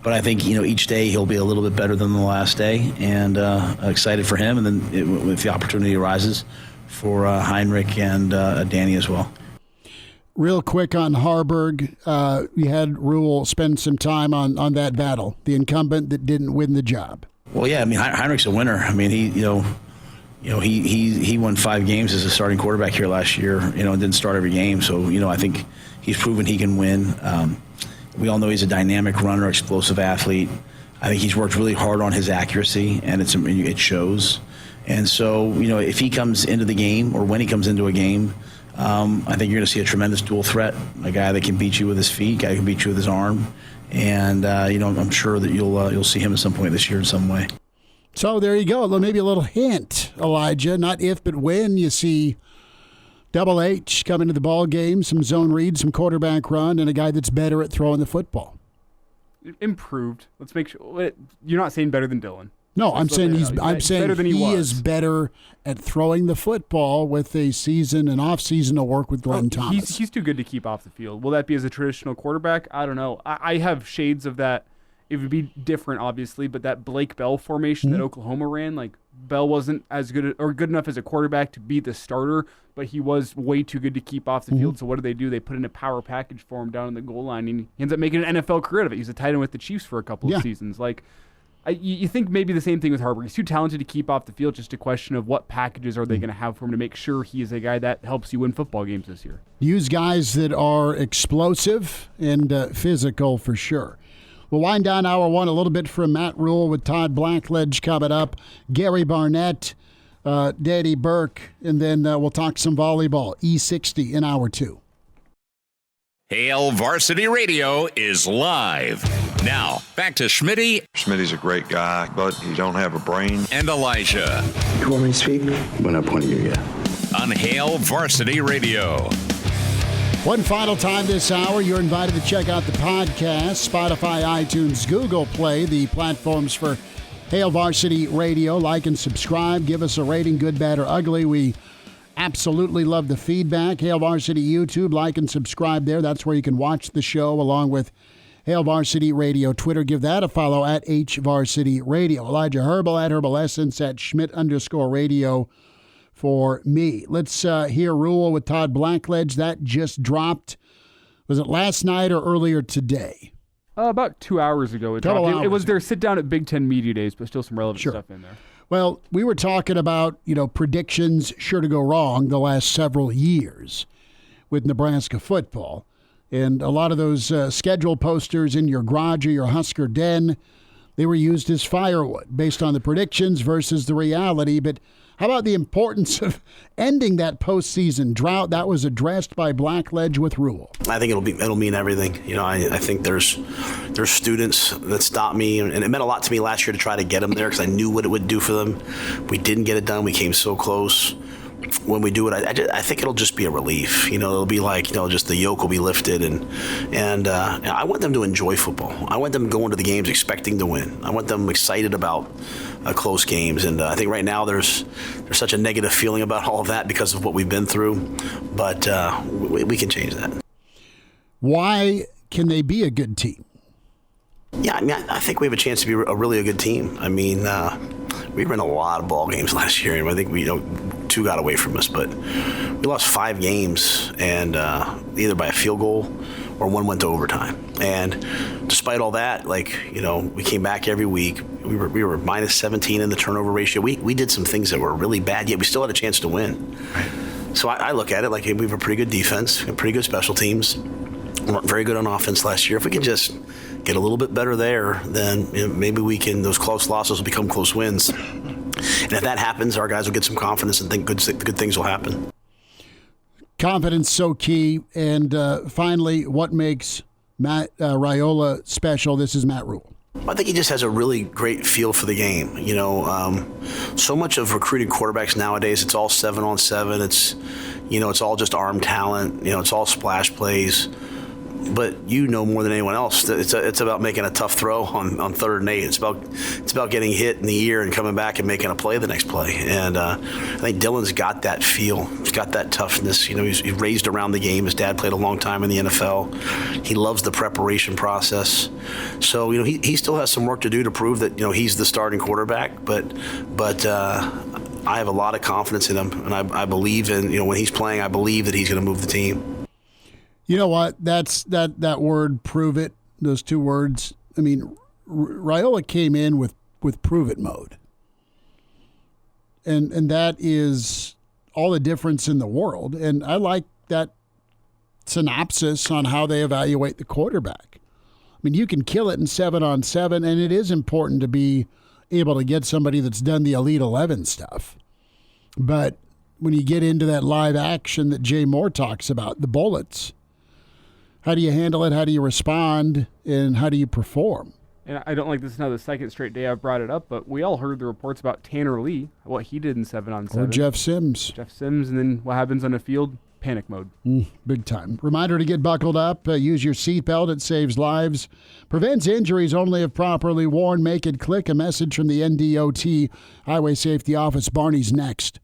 But I think, each day he'll be a little bit better than the last day, and excited for him. And then if the opportunity arises for Heinrich and Danny as well. Real quick on Harburg, we had Rhule spend some time on that battle, the incumbent that didn't win the job. Well, yeah, I mean, Heinrich's a winner. I mean, he won 5 games as a starting quarterback here last year, and didn't start every game. So, I think he's proven he can win. We all know he's a dynamic runner, explosive athlete. I think he's worked really hard on his accuracy, and it shows. And so, if he comes into the game, or when he comes into a game, I think you're going to see a tremendous dual threat, a guy that can beat you with his feet, a guy who can beat you with his arm. And, I'm sure that you'll see him at some point this year in some way. So there you go. Maybe a little hint, Elijah, not if but when you see Double H come into the ball game, some zone read, some quarterback run, and a guy that's better at throwing the football. Improved. Let's make sure. You're not saying better than Dylan. No, I'm saying better than he is better at throwing the football with a season and off season to work with Glenn Thomas. He's too good to keep off the field. Will that be as a traditional quarterback? I don't know. I have shades of that. It would be different, obviously, but that Blake Bell formation that Oklahoma ran, like Bell wasn't as good enough as a quarterback to be the starter, but he was way too good to keep off the field. So what do? They put in a power package for him down in the goal line, and he ends up making an NFL career out of it. He's a tight end with the Chiefs for a couple of seasons. Like, you think maybe the same thing with Harburg. He's too talented to keep off the field. Just a question of what packages are they going to have for him to make sure he is a guy that helps you win football games this year. Use guys that are explosive and physical for sure. We'll wind down hour one a little bit from Matt Rhule with Todd Blackledge coming up. Gary Barnett, Danny Burke, and then we'll talk some volleyball, E60 in hour 2. Hail Varsity Radio is live. Now, back to Schmitty. Schmitty's a great guy, but he don't have a brain. And Elijah. You want me to speak? We're not pointing you yet. On Hail Varsity Radio. One final time this hour, you're invited to check out the podcast, Spotify, iTunes, Google Play, the platforms for Hail Varsity Radio. Like and subscribe. Give us a rating, good, bad, or ugly. We absolutely love the feedback. Hail Varsity YouTube, like and subscribe there. That's where you can watch the show along with Hail Varsity Radio. Twitter, give that a follow at HVarsity Radio. Elijah Herbel at Herbal Essence at Schmidt_radio. For me. Let's hear Rhule with Todd Blackledge. That just dropped. Was it last night or earlier today? About 2 hours ago. It was their sit down at Big Ten Media Days, but still some relevant stuff in there. Well, we were talking about, predictions sure to go wrong the last several years with Nebraska football. And a lot of those schedule posters in your garage or your Husker den, they were used as firewood based on the predictions versus the reality. But How about the importance of ending that postseason drought? That was addressed by Blackledge with Rhule. I think it'll mean everything. I think there's students that stopped me, and it meant a lot to me last year to try to get them there because I knew what it would do for them. We didn't get it done. We came so close. When we do it, I think it'll just be a relief. It'll be like, just the yoke will be lifted, and I want them to enjoy football. I want them going to the games expecting to win. I want them excited about close games, and I think right now there's such a negative feeling about all of that because of what we've been through, but we can change that. Why can they be a good team? Yeah, I think we have a chance to be a really good team. We ran a lot of ball games last year, and I think we 2 got away from us, but we lost 5 games, and either by a field goal or 1 went to overtime. And despite all that, we came back every week. We were minus 17 in the turnover ratio. We did some things that were really bad, yet we still had a chance to win. Right. So I look at it like, hey, we have a pretty good defense, pretty good special teams. We weren't very good on offense last year. If we can just get a little bit better there, then maybe those close losses will become close wins. And if that happens, our guys will get some confidence and think good things will happen. Confidence so key. And finally, what makes Matt Rhule special? This is Matt Rhule. I think he just has a really great feel for the game. So much of recruiting quarterbacks nowadays, it's all 7-on-7. It's all just arm talent. It's all splash plays. But more than anyone else that it's about making a tough throw on 3rd and 8. It's about getting hit in the ear and coming back and making a play the next play. And I think Dylan's got that feel. He's got that toughness. He's raised around the game. His dad played a long time in the NFL. He loves the preparation process. So he still has some work to do to prove that he's the starting quarterback. But I have a lot of confidence in him, and I believe in when he's playing. I believe that he's going to move the team. You know what? That's that word, prove it, those 2 words. Raiola came in with prove it mode. And that is all the difference in the world. And I like that synopsis on how they evaluate the quarterback. You can kill it in 7-on-7, and it is important to be able to get somebody that's done the Elite 11 stuff. But when you get into that live action that Jay Moore talks about, the bullets, how do you handle it? How do you respond? And how do you perform? And I don't like this is now the second straight day I've brought it up, but we all heard the reports about Tanner Lee, what he did in 7-on-7. Or Jeff Sims. And then what happens on the field? Panic mode. Big time. Reminder to get buckled up. Use your seatbelt. It saves lives. Prevents injuries only if properly worn. Make it click. A message from the NDOT Highway Safety Office. Barney's next.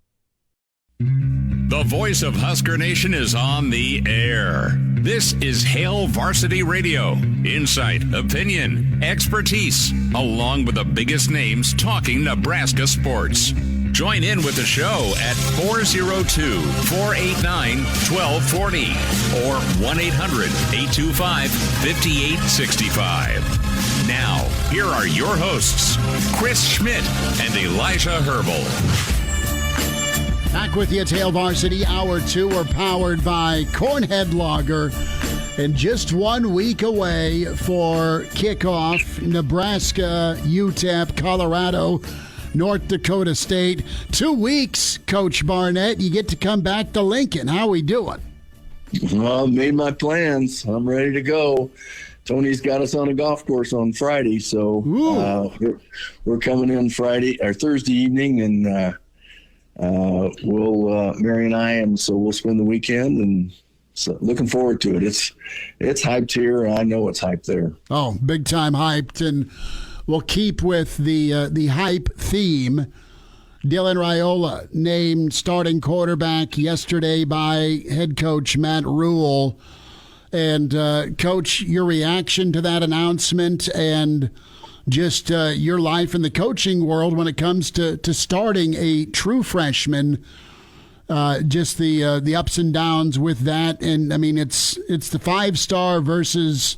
The voice of Husker Nation is on the air. This is Hail Varsity Radio. Insight, opinion, expertise, along with the biggest names talking Nebraska sports. Join in with the show at 402-489-1240 or 1-800-825-5865. Now, here are your hosts, Chris Schmidt and Elijah Herbel. Back with you, it's Hail Varsity. Hour 2. We're powered by Cornhead Lager. And just 1 week away for kickoff, Nebraska, UTEP, Colorado, North Dakota State. 2 weeks, Coach Barnett. You get to come back to Lincoln. How we doing? Well, I've made my plans. I'm ready to go. Tony's got us on a golf course on Friday, so we're coming in Thursday evening, and Mary and I, and so we'll spend the weekend, and so looking forward to it. It's hyped here, and I know it's hyped there. Oh, big time hyped, and we'll keep with the hype theme. Dylan Raiola named starting quarterback yesterday by head coach Matt Rhule. And Coach, your reaction to that announcement and just your life in the coaching world when it comes to starting a true freshman, just the ups and downs with that. And, it's the 5-star versus,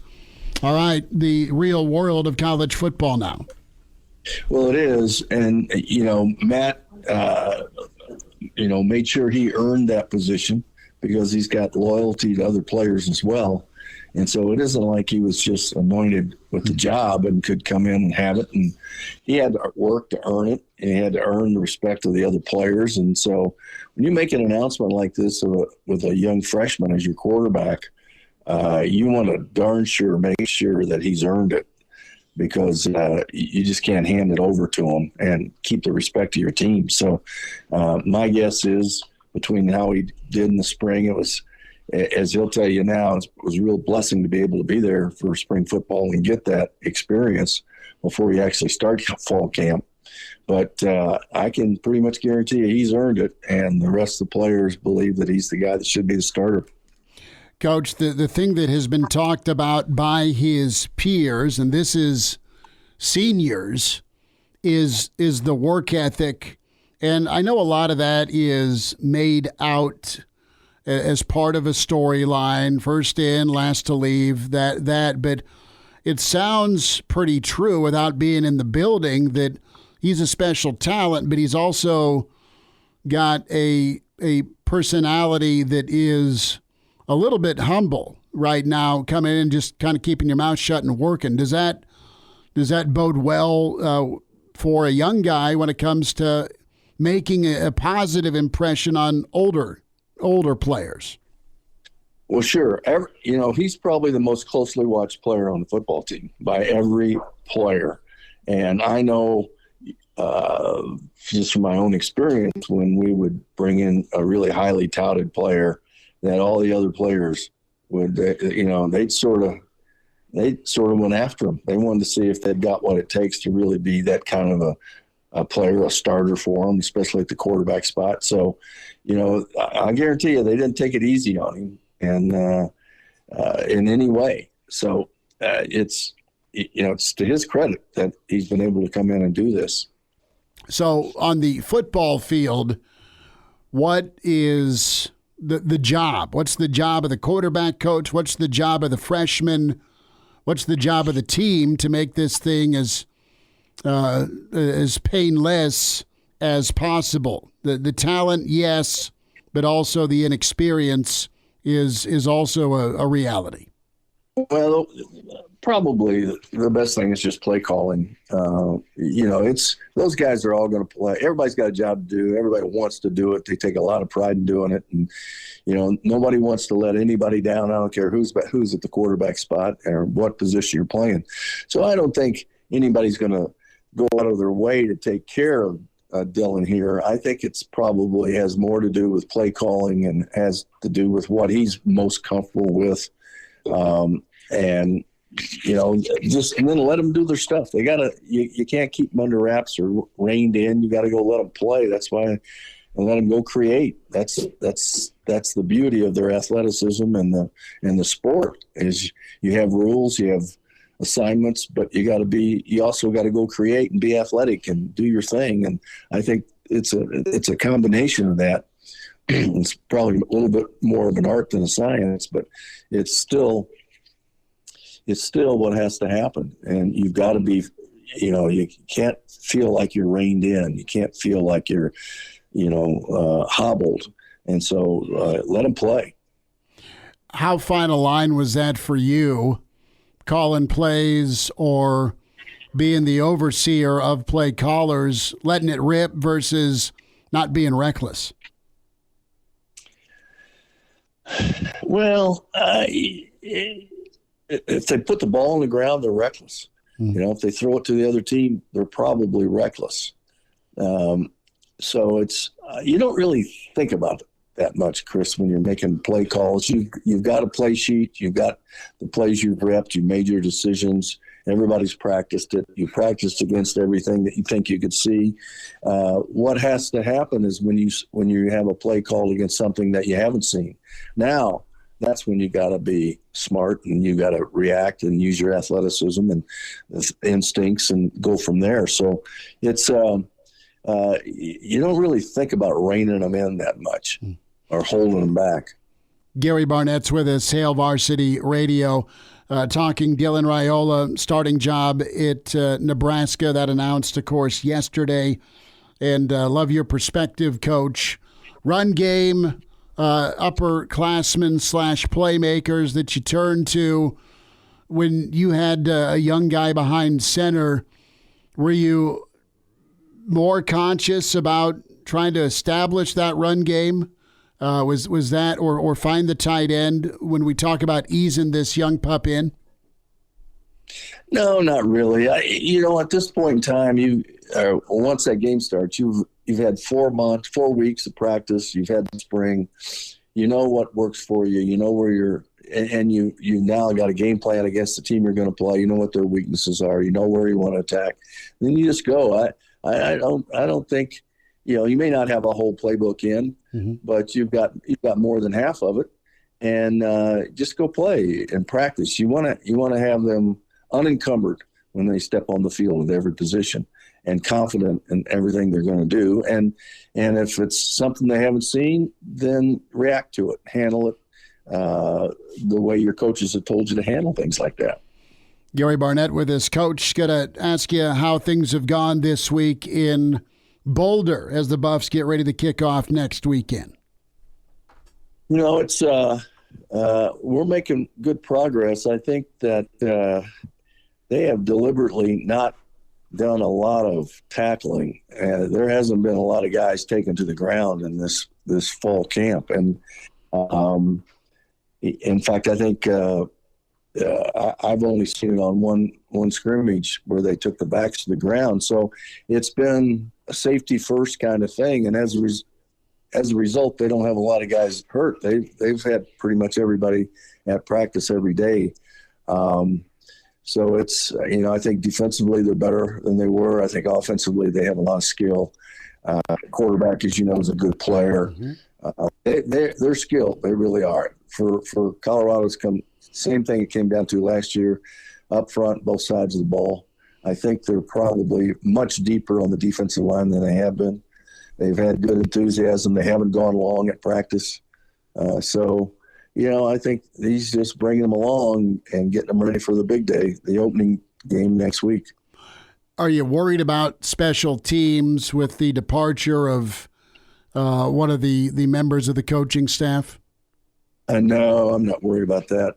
all right, the real world of college football now. Well, it is. And, Matt, made sure he earned that position because he's got loyalty to other players as well. And so it isn't like he was just anointed with the job and could come in and have it. And he had to work to earn it, and he had to earn the respect of the other players. And so when you make an announcement like this with a young freshman as your quarterback, you want to darn sure make sure that he's earned it, because you just can't hand it over to him and keep the respect of your team. So my guess is, between how he did in the spring, it was, as he'll tell you now, it was a real blessing to be able to be there for spring football and get that experience before you actually start fall camp. But I can pretty much guarantee you he's earned it, and the rest of the players believe that he's the guy that should be the starter. Coach, the thing that has been talked about by his peers, and this is seniors, is the work ethic. And I know a lot of that is made out as part of a storyline, first in, last to leave, that. But it sounds pretty true without being in the building that he's a special talent, but he's also got a personality that is a little bit humble right now, coming in and just kind of keeping your mouth shut and working. Does that bode well for a young guy when it comes to making a positive impression on older players? Well, sure. He's probably the most closely watched player on the football team by every player. And I know just from my own experience, when we would bring in a really highly touted player, that all the other players would, they'd sort of went after him. They wanted to see if they'd got what it takes to really be that kind of a player, a starter for him, especially at the quarterback spot. So, I guarantee you they didn't take it easy on him and in any way. So it's to his credit that he's been able to come in and do this. So on the football field, what is the job? What's the job of the quarterback coach? What's the job of the freshman? What's the job of the team to make this thing as painless as possible? The talent, yes, but also the inexperience is also a reality. Well, probably the best thing is just play calling. It's those guys are all going to play. Everybody's got a job to do. Everybody wants to do it. They take a lot of pride in doing it, and nobody wants to let anybody down. I don't care who's at the quarterback spot or what position you're playing. So I don't think anybody's going to go out of their way to take care of Dylan here. I think it's probably has more to do with play calling and has to do with what he's most comfortable with. And then let them do their stuff. They you can't keep them under wraps or reined in. You got to go let them play. That's why, and let them go create. That's the beauty of their athleticism and the sport is you have rules, you have assignments, but you also got to go create and be athletic and do your thing. And I think it's a combination of that. It's probably a little bit more of an art than a science, but it's still what has to happen. And you've got to be, you can't feel like you're reined in. You can't feel like you're, hobbled. And so let them play. How fine a line was that for you, calling plays or being the overseer of play callers, letting it rip versus not being reckless? Well, if they put the ball on the ground, they're reckless. If they throw it to the other team, they're probably reckless. So it's you don't really think about it that much, Chris, when you're making play calls. You've got a play sheet. You've got the plays you've repped. You made your decisions. Everybody's practiced it. You practiced against everything that you think you could see. What has to happen is when you have a play called against something that you haven't seen. Now, that's when you got to be smart and you got to react and use your athleticism and instincts and go from there. So it's you don't really think about reining them in that much or holding them back. Gary Barnett's with us, Hail Varsity Radio, talking Dylan Raiola, starting job at Nebraska. That announced, of course, yesterday. And love your perspective, Coach. Run game, upperclassmen / playmakers that you turned to when you had a young guy behind center? Were you more conscious about trying to establish that run game? Was that or find the tight end when we talk about easing this young pup in? No, not really. At this point in time, once that game starts, you've had 4 weeks of practice. You've had the spring. You know what works for you. You know where you're, and you now got a game plan against the team you're going to play. You know what their weaknesses are. You know where you want to attack. Then you just go. I don't think, you may not have a whole playbook in, but you've got more than half of it, and just go play and practice. You want to have them unencumbered when they step on the field with every position, and confident in everything they're going to do. And if it's something they haven't seen, then react to it, handle it the way your coaches have told you to handle things like that. Gary Barnett with us. Coach, going to ask you how things have gone this week in Boulder as the Buffs get ready to kick off next weekend. It's we're making good progress. I think that they have deliberately not done a lot of tackling. There hasn't been a lot of guys taken to the ground in this fall camp. And in fact, I think I've only seen it on one scrimmage where they took the backs to the ground. So it's been a safety first kind of thing. And as a result, they don't have a lot of guys hurt. They've had pretty much everybody at practice every day. So it's, I think defensively they're better than they were. I think offensively they have a lot of skill. Quarterback, as you know, is a good player. They're skilled. They really are. For Colorado's same thing it came down to last year, up front, both sides of the ball. I think they're probably much deeper on the defensive line than they have been. They've had good enthusiasm. They haven't gone long at practice. I think he's just bringing them along and getting them ready for the big day, the opening game next week. Are you worried about special teams with the departure of one of the members of the coaching staff? No, I'm not worried about that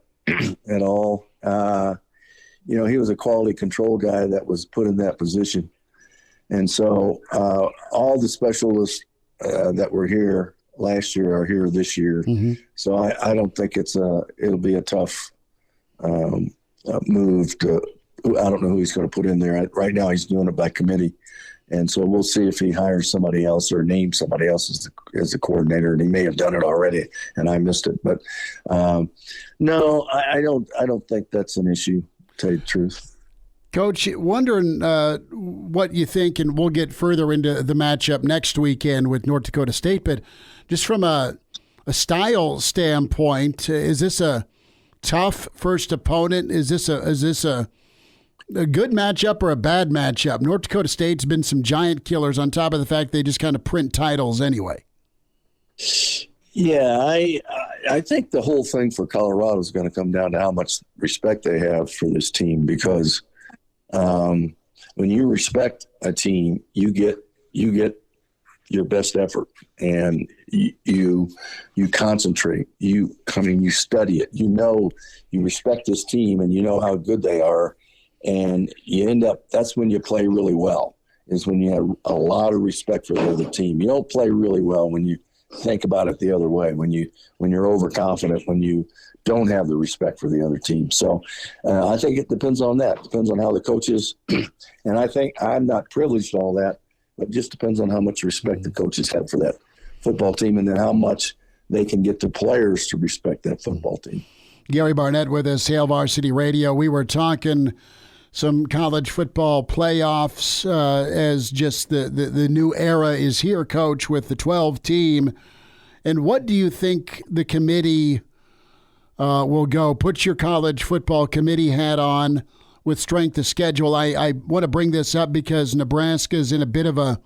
at all. He was a quality control guy that was put in that position. And so all the specialists that were here last year are here this year. So I don't think it'll be a tough move to – I don't know who he's going to put in there. Right now he's doing it by committee. And so we'll see if he hires somebody else or names somebody else as the coordinator. And he may have done it already, and I missed it. But no, I don't think that's an issue, to tell you the truth. Coach, wondering what you think, and we'll get further into the matchup next weekend with North Dakota State, but just from a style standpoint, is this a tough first opponent? Is this a good matchup or a bad matchup? North Dakota State's been some giant killers on top of the fact they just kind of print titles anyway. Yeah, I think the whole thing for Colorado is going to come down to how much respect they have for this team, because when you respect a team, you get your best effort, and you concentrate. You study it. You respect this team, and you know how good they are, and you end up. That's when you play really well. Is when you have a lot of respect for the other team. You don't play really well when you think about it the other way. When you're overconfident. When you don't have the respect for the other team. So I think it depends on that. It depends on how the coach is. And I think I'm not privileged to all that, but it just depends on how much respect the coaches have for that football team, and then how much they can get the players to respect that football team. Gary Barnett with us, Hail Varsity Radio. We were talking some college football playoffs as just the new era is here, Coach, with the 12 team. And what do you think the committee will go? Put your college football committee hat on with strength of schedule. I want to bring this up because Nebraska's in a bit of a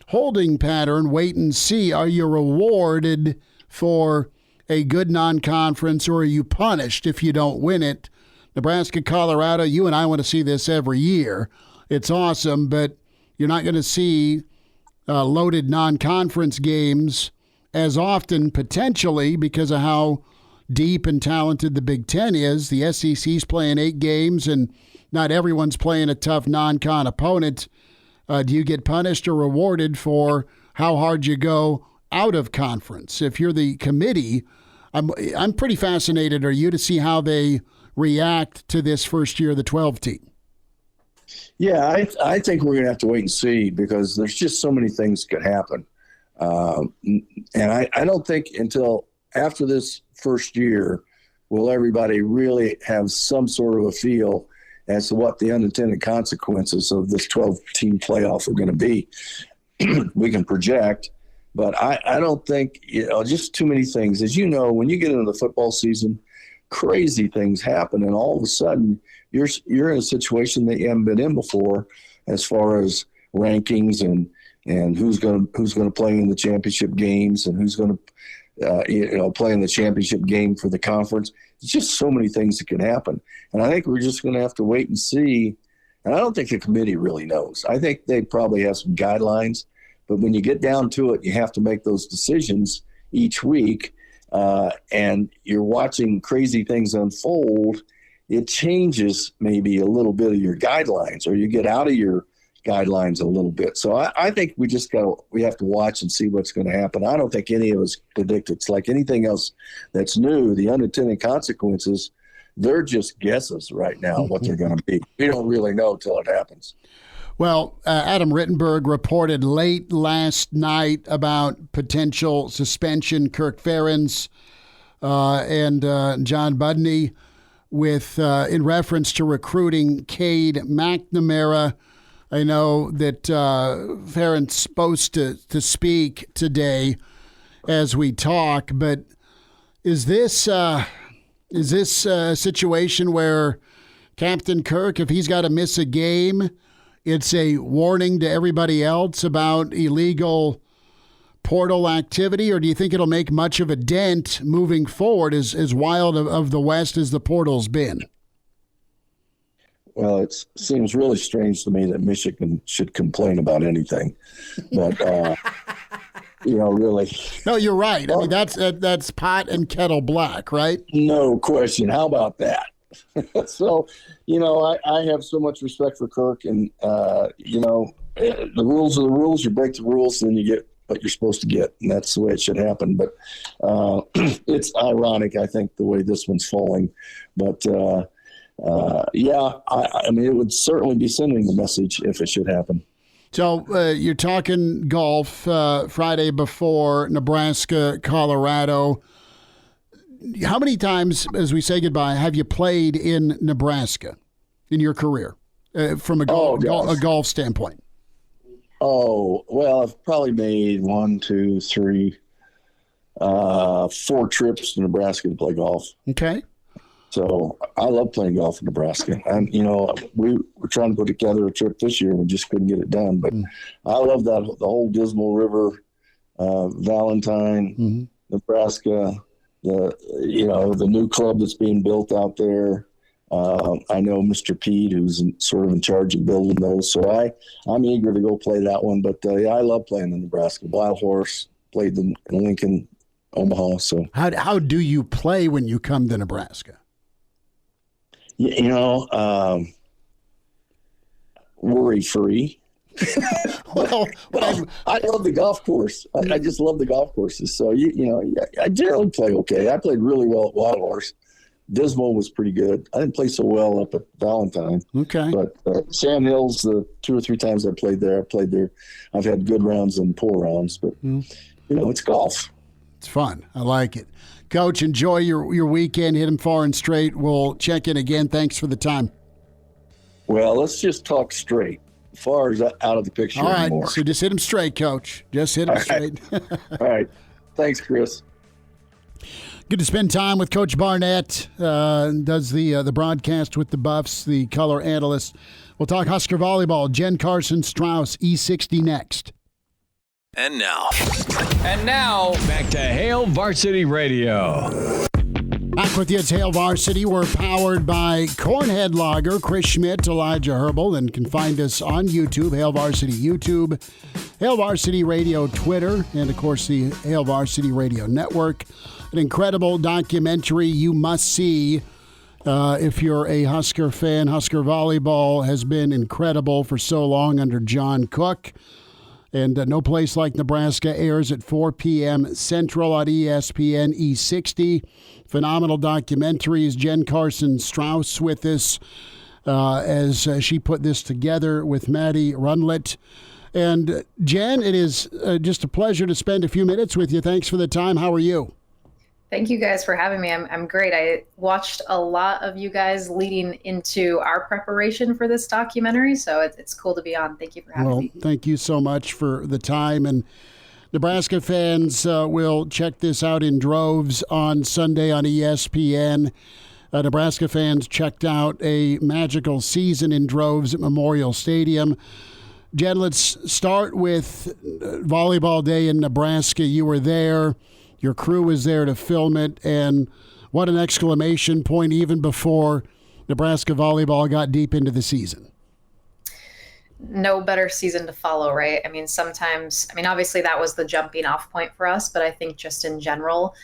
holding pattern. Wait and see. Are you rewarded for a good non-conference, or are you punished if you don't win it? Nebraska, Colorado, you and I want to see this every year. It's awesome, but you're not going to see loaded non-conference games as often, potentially, because of how deep and talented the Big Ten is. The SEC's playing 8 games, and not everyone's playing a tough non-con opponent. Do you get punished or rewarded for how hard you go out of conference? If you're the committee, I'm pretty fascinated, are you, to see how they react to this first year of the 12 team? Yeah, I think we're going to have to wait and see, because there's just so many things could happen. And I don't think until after this first year will everybody really have some sort of a feel as to what the unintended consequences of this 12-team playoff are going to be. We can project, but I don't think, just too many things. As you know, when you get into the football season, crazy things happen, and all of a sudden you're in a situation that you haven't been in before, as far as rankings and who's going to play in the championship games and who's going to play in the championship game for the conference. It's just so many things that can happen, and I think we're just going to have to wait and see. And I don't think the committee really knows. I think they probably have some guidelines, but when you get down to it, you have to make those decisions each week, and you're watching crazy things unfold. It changes maybe a little bit of your guidelines, or you get out of your guidelines a little bit. So I think we have to watch and see what's going to happen. I don't think any of us predict. It's like anything else that's new. The unintended consequences, they're just guesses right now what they're going to be. We don't really know till it happens. Well, Adam Rittenberg reported late last night about potential suspension. Kirk Ferentz and John Budney with in reference to recruiting Cade McNamara. I know that Ferentz supposed to speak today as we talk, but is this a situation where Captain Kirk, if he's got to miss a game, it's a warning to everybody else about illegal portal activity, or do you think it'll make much of a dent moving forward, as wild of the West as the portal's been? Well, it seems really strange to me that Michigan should complain about anything, but really. No, you're right. I mean, that's pot and kettle black, right? No question. How about that? So, I have so much respect for Kirk, and the rules are the rules. You break the rules, then you get what you're supposed to get, and that's the way it should happen. But it's ironic, I think, the way this one's falling, but. I mean, it would certainly be sending the message if it should happen. So you're talking golf Friday before Nebraska, Colorado. How many times, as we say goodbye, have you played in Nebraska in your career from a golf standpoint? Oh, well, I've probably made 1, 2, 3, 4 trips to Nebraska to play golf. Okay. So I love playing golf in Nebraska. And, we were trying to put together a trip this year and we just couldn't get it done. But I love the whole Dismal River, Valentine, Nebraska, the new club that's being built out there. I know Mr. Pete, who's sort of in charge of building those. So I'm eager to go play that one. But, I love playing in Nebraska. Wild Horse, played in Lincoln, Omaha. So how do you play when you come to Nebraska? Worry-free. well, I love the golf course. I just love the golf courses. So, I generally play okay. I played really well at Wild Horse. Dismal was pretty good. I didn't play so well up at Valentine. Okay. But Sand Hills, the 2 or 3 times I played there. I've had good rounds and poor rounds. But, it's golf. It's fun. I like it. Coach, enjoy your weekend. Hit them far and straight. We'll check in again. Thanks for the time. Well, let's just talk straight. Far is out of the picture anymore. All right, so just hit them straight, Coach. Just hit them straight. All right. Thanks, Chris. Good to spend time with Coach Barnett. Does the broadcast with the Buffs, the color analyst. We'll talk Husker Volleyball. Jen Karson-Strauss, E60 next. And now, back to Hail Varsity Radio. Back with you, it's Hail Varsity. We're powered by Cornhead Lager, Chris Schmidt, Elijah Herbel, and can find us on YouTube, Hail Varsity YouTube, Hail Varsity Radio Twitter, and of course the Hail Varsity Radio Network. An incredible documentary you must see if you're a Husker fan. Husker Volleyball has been incredible for so long under John Cook. And No Place Like Nebraska airs at 4 p.m. Central on ESPN E60. Phenomenal documentaries. Jen Karson-Strauss with us as she put this together with Matt Rhule. And Jen, it is just a pleasure to spend a few minutes with you. Thanks for the time. How are you? Thank you guys for having me. I'm great. I watched a lot of you guys leading into our preparation for this documentary, so it's cool to be on. Thank you for having me. Thank you so much for the time. And Nebraska fans will check this out in droves on Sunday on ESPN. Nebraska fans checked out a magical season in droves at Memorial Stadium. Jen, let's start with Volleyball Day in Nebraska. You were there. Your crew was there to film it, and what an exclamation point even before Nebraska volleyball got deep into the season. No better season to follow, right? I mean, obviously that was the jumping off point for us, but I think just in general,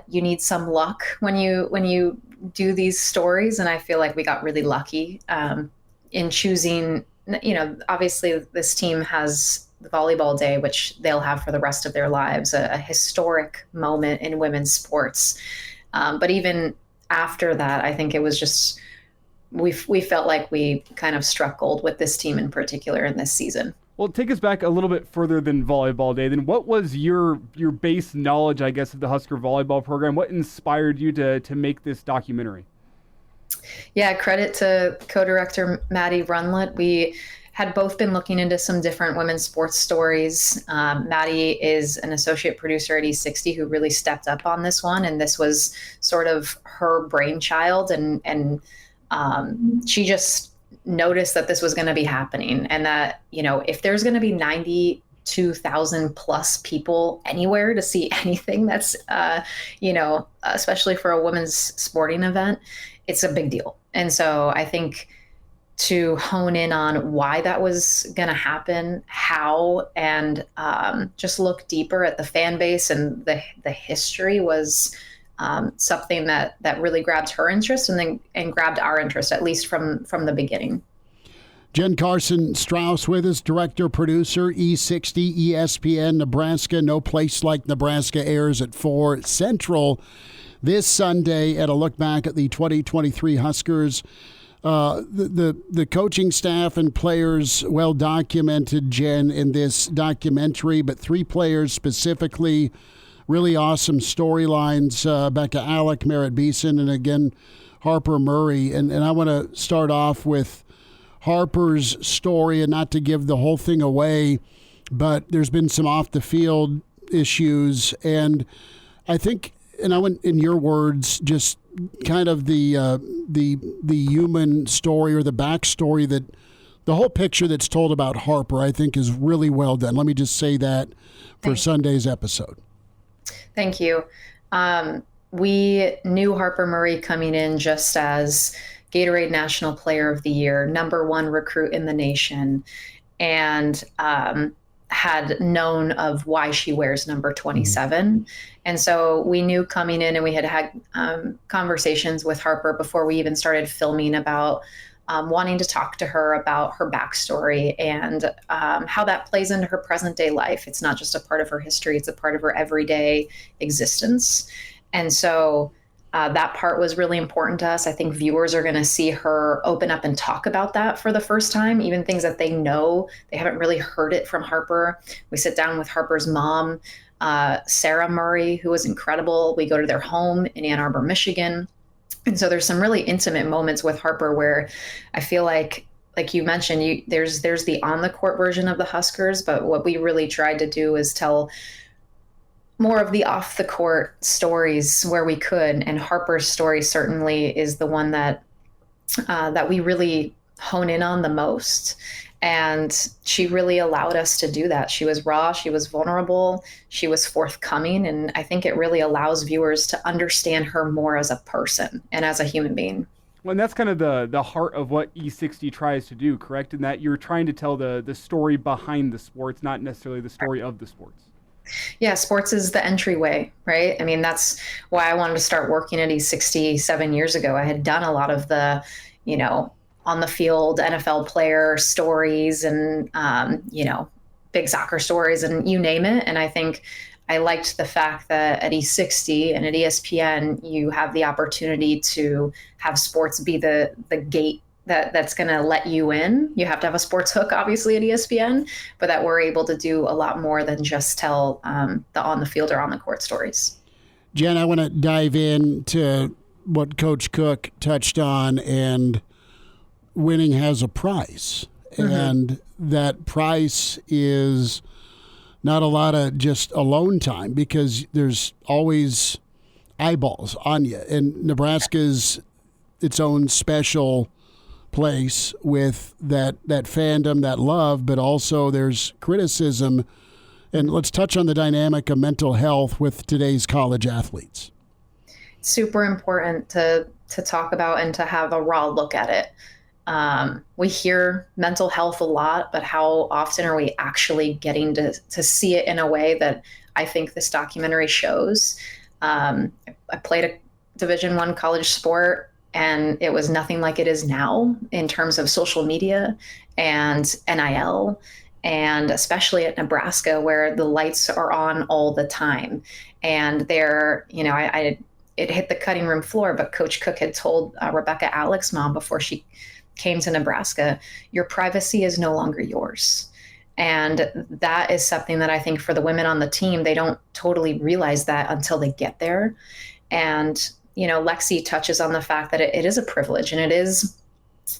you need some luck when you do these stories, and I feel like we got really lucky in choosing, obviously this team has the Volleyball Day, which they'll have for the rest of their lives, a historic moment in women's sports. But even after that, I think it was just, we felt like we kind of struck gold with this team in particular in this season. Well, take us back a little bit further than Volleyball Day. Then what was your base knowledge, I guess, of the Husker Volleyball program? What inspired you to make this documentary? Yeah, credit to co-director Matt Rhule. We had both been looking into some different women's sports stories. Maddie is an associate producer at E60 who really stepped up on this one, and this was sort of her brainchild, and she just noticed that this was going to be happening, and that, if there's going to be 92,000 plus people anywhere to see anything that's, especially for a women's sporting event, it's a big deal. And so I think to hone in on why that was going to happen, how, and just look deeper at the fan base and the history was something that really grabbed her interest and grabbed our interest, at least from the beginning. Jen Karson-Strauss with us, director, producer, E60, ESPN, Nebraska. No Place Like Nebraska airs at 4 Central this Sunday at a look back at the 2023 Huskers. The coaching staff and players well documented, Jen, in this documentary, but 3 players specifically, really awesome storylines. Becca Alec, Merritt Beeson, and again, Harper Murray. And I want to start off with Harper's story, and not to give the whole thing away, but there's been some off the field issues. And I think, and I went in your words, just kind of the human story or the backstory, that the whole picture that's told about Harper, I think, is really well done. Let me just say that for Sunday's episode. Thank you. We knew Harper Murray coming in just as Gatorade National Player of the Year, #1 recruit in the nation, and had known of why she wears number 27. And so we knew coming in, and we had conversations with Harper before we even started filming about wanting to talk to her about her backstory and how that plays into her present day life. It's not just a part of her history, it's a part of her everyday existence. And so that part was really important to us. I think viewers are going to see her open up and talk about that for the first time, even things that they know. They haven't really heard it from Harper. We sit down with Harper's mom, Sarah Murray, who was incredible. We go to their home in Ann Arbor, Michigan. And so there's some really intimate moments with Harper where I feel like you mentioned, there's the on-the-court version of the Huskers, but what we really tried to do is tell more of the off-the-court stories where we could, and Harper's story certainly is the one that we really hone in on the most. And she really allowed us to do that. She was raw, she was vulnerable, she was forthcoming. And I think it really allows viewers to understand her more as a person and as a human being. Well, and that's kind of the heart of what E60 tries to do, correct? In that you're trying to tell the story behind the sports, not necessarily the story of the sports. Yeah, sports is the entryway, right? I mean, that's why I wanted to start working at E60 7 years ago. I had done a lot of the, on the field NFL player stories and, big soccer stories and you name it. And I think I liked the fact that at E60 and at ESPN, you have the opportunity to have sports be the gate that's going to let you in. You have to have a sports hook, obviously, at ESPN, but that we're able to do a lot more than just tell the on the field or on the court stories. Jen, I want to dive into what Coach Cook touched on, and winning has a price. Mm-hmm. And that price is not a lot of just alone time, because there's always eyeballs on you. And Nebraska's its own special place with that fandom, that love, but also there's criticism. And let's touch on the dynamic of mental health with today's college athletes. Super important to talk about and to have a raw look at it. We hear mental health a lot, but how often are we actually getting to see it in a way that I think this documentary shows? I played a Division I college sport, and it was nothing like it is now in terms of social media and NIL, and especially at Nebraska, where the lights are on all the time. And it hit the cutting room floor, but Coach Cook had told Rebecca Alex's mom before she came to Nebraska, your privacy is no longer yours. And that is something that I think for the women on the team, they don't totally realize that until they get there. And Lexi touches on the fact that it is a privilege, and it is,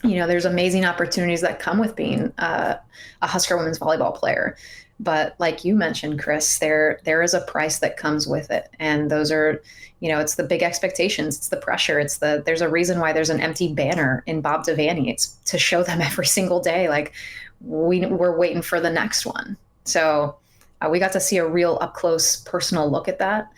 there's amazing opportunities that come with being a Husker women's volleyball player. But like you mentioned, Chris, there is a price that comes with it. And those are, it's the big expectations, it's the pressure, there's a reason why there's an empty banner in Bob Devaney. It's to show them every single day, like we're waiting for the next one. So we got to see a real up close personal look at that.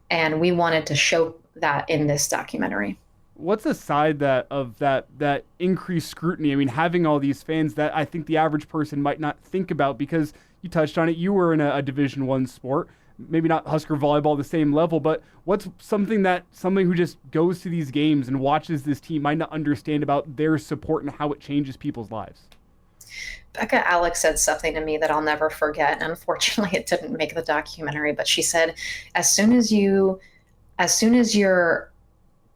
And we wanted to show that in this documentary. What's the side of that increased scrutiny? I mean, having all these fans that I think the average person might not think about, because you touched on it, you were in a Division I sport, maybe not Husker volleyball the same level, but what's something who just goes to these games and watches this team might not understand about their support and how it changes people's lives? Becca Alex said something to me that I'll never forget. And unfortunately, it didn't make the documentary, but she said, as soon as you're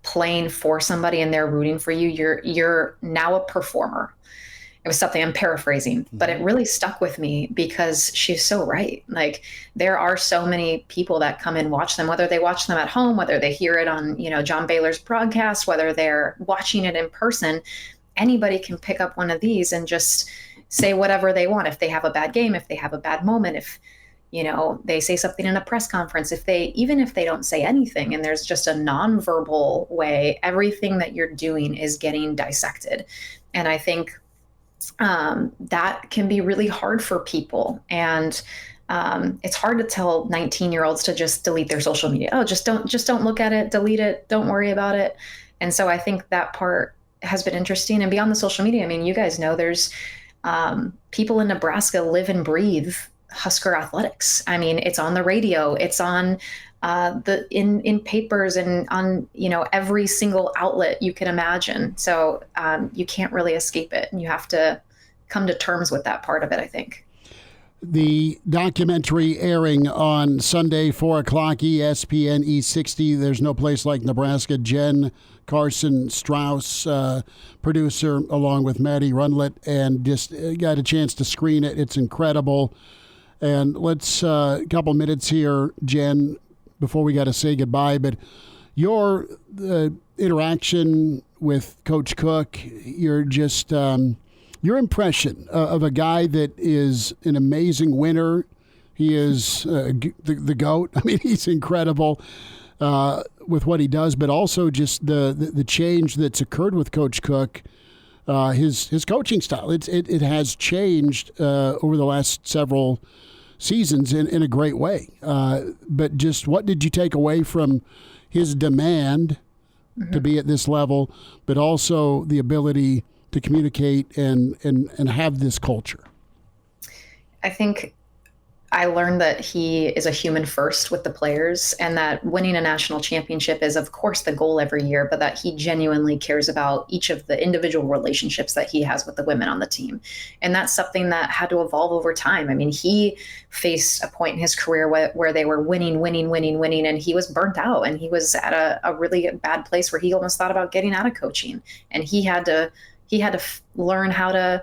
playing for somebody and they're rooting for you, you're now a performer. It was something I'm paraphrasing, but it really stuck with me because she's so right. Like, there are so many people that come and watch them, whether they watch them at home, whether they hear it on, John Baylor's broadcast, whether they're watching it in person. Anybody can pick up one of these and just say whatever they want. If they have a bad game, if they have a bad moment, if they say something in a press conference, even if they don't say anything and there's just a nonverbal way, everything that you're doing is getting dissected. And I think that can be really hard for people. And it's hard to tell 19-year-olds to just delete their social media. Oh, just don't look at it, delete it, don't worry about it. And so I think that part has been interesting. And beyond the social media, I mean, you guys know there's people in Nebraska live and breathe Husker athletics. I mean, it's on the radio, it's on in papers and on, every single outlet you can imagine. So you can't really escape it. And you have to come to terms with that part of it, I think. The documentary airing on Sunday, 4 o'clock, ESPN E60. There's no place like Nebraska. Jen Karson-Strauss, producer, along with Maddie Runlett, and just got a chance to screen it. It's incredible. And let's, a couple minutes here, Jen, before we got to say goodbye, but your interaction with Coach Cook, you're just... your impression of a guy that is an amazing winner. He is the GOAT. I mean, he's incredible with what he does, but also just the change that's occurred with Coach Cook his coaching style. It has changed over the last several seasons in a great way. But just what did you take away from his demand to be at this level, but also the ability to communicate and have this culture? I think I learned that he is a human first with the players, and that winning a national championship is, of course, the goal every year, but that he genuinely cares about each of the individual relationships that he has with the women on the team. And that's something that had to evolve over time. I mean, he faced a point in his career where they were winning, and he was burnt out, and he was at a really bad place where he almost thought about getting out of coaching. And he had to learn how to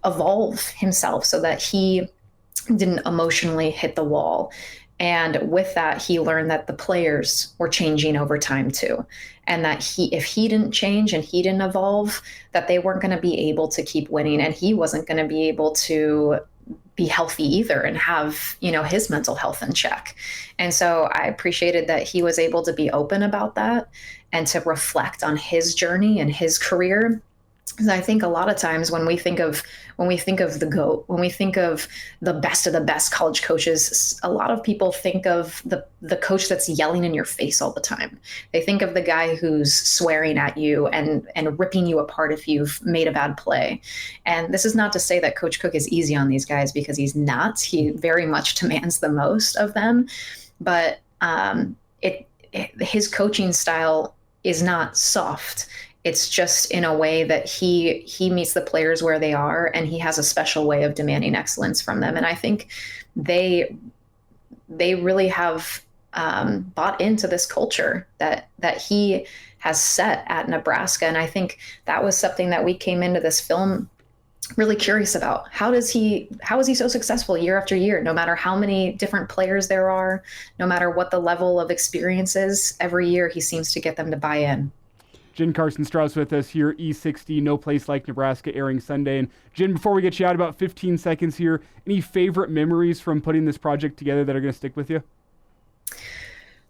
evolve himself so that he didn't emotionally hit the wall. And with that, he learned that the players were changing over time too. And that if he didn't change and he didn't evolve, that they weren't going to be able to keep winning, and he wasn't going to be able to be healthy either and have, his mental health in check. And so I appreciated that he was able to be open about that and to reflect on his journey and his career. Because I think a lot of times when we think of the GOAT, when we think of the best college coaches, a lot of people think of the coach that's yelling in your face all the time. They think of the guy who's swearing at you and ripping you apart if you've made a bad play. And this is not to say that Coach Cook is easy on these guys, because he's not. He very much demands the most of them. But his coaching style is not soft. It's just in a way that he meets the players where they are, and he has a special way of demanding excellence from them. And I think they really have bought into this culture that he has set at Nebraska. And I think that was something that we came into this film really curious about. How is he so successful year after year, no matter how many different players there are, no matter what the level of experience is, every year he seems to get them to buy in. Jen Karson-Strauss with us here, E60, No Place Like Nebraska, airing Sunday. And Jen, before we get you out, about 15 seconds here, any favorite memories from putting this project together that are going to stick with you?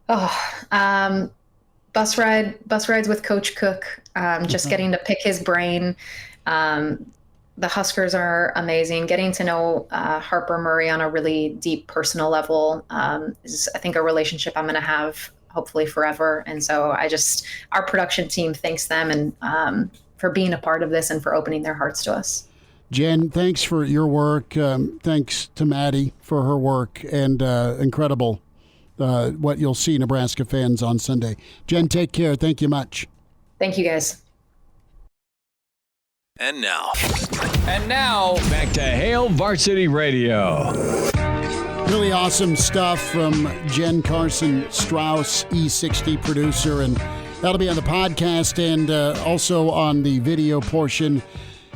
Bus rides with Coach Cook, just getting to pick his brain. The Huskers are amazing. Getting to know Harper Murray on a really deep personal level is, I think, a relationship I'm going to have hopefully forever. And so our production team thanks them and for being a part of this and for opening their hearts to us. Jen, thanks for your work. Thanks to Maddie for her work, and incredible what you'll see Nebraska fans on Sunday. Jen, take care. Thank you much. Thank you, guys. And now, back to Hail Varsity Radio. Really awesome stuff from Jen Karson-Strauss, E60 producer, and that'll be on the podcast and also on the video portion.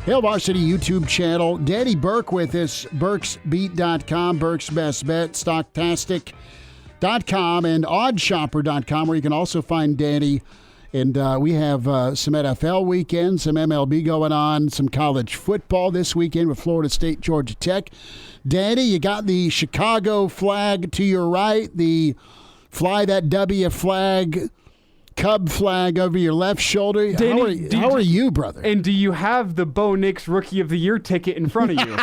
Hail Varsity YouTube channel. Danny Burke with us, Burke'sBeat.com, Burke's Best Bet, Stocktastic.com, and OddShopper.com, where you can also find Danny. And we have some NFL weekend, some MLB going on, some college football this weekend with Florida State, Georgia Tech. Danny, you got the Chicago flag to your right, the Fly That W flag, Cub flag over your left shoulder. Danny, how are you, brother? And do you have the Bo Nix Rookie of the Year ticket in front of you?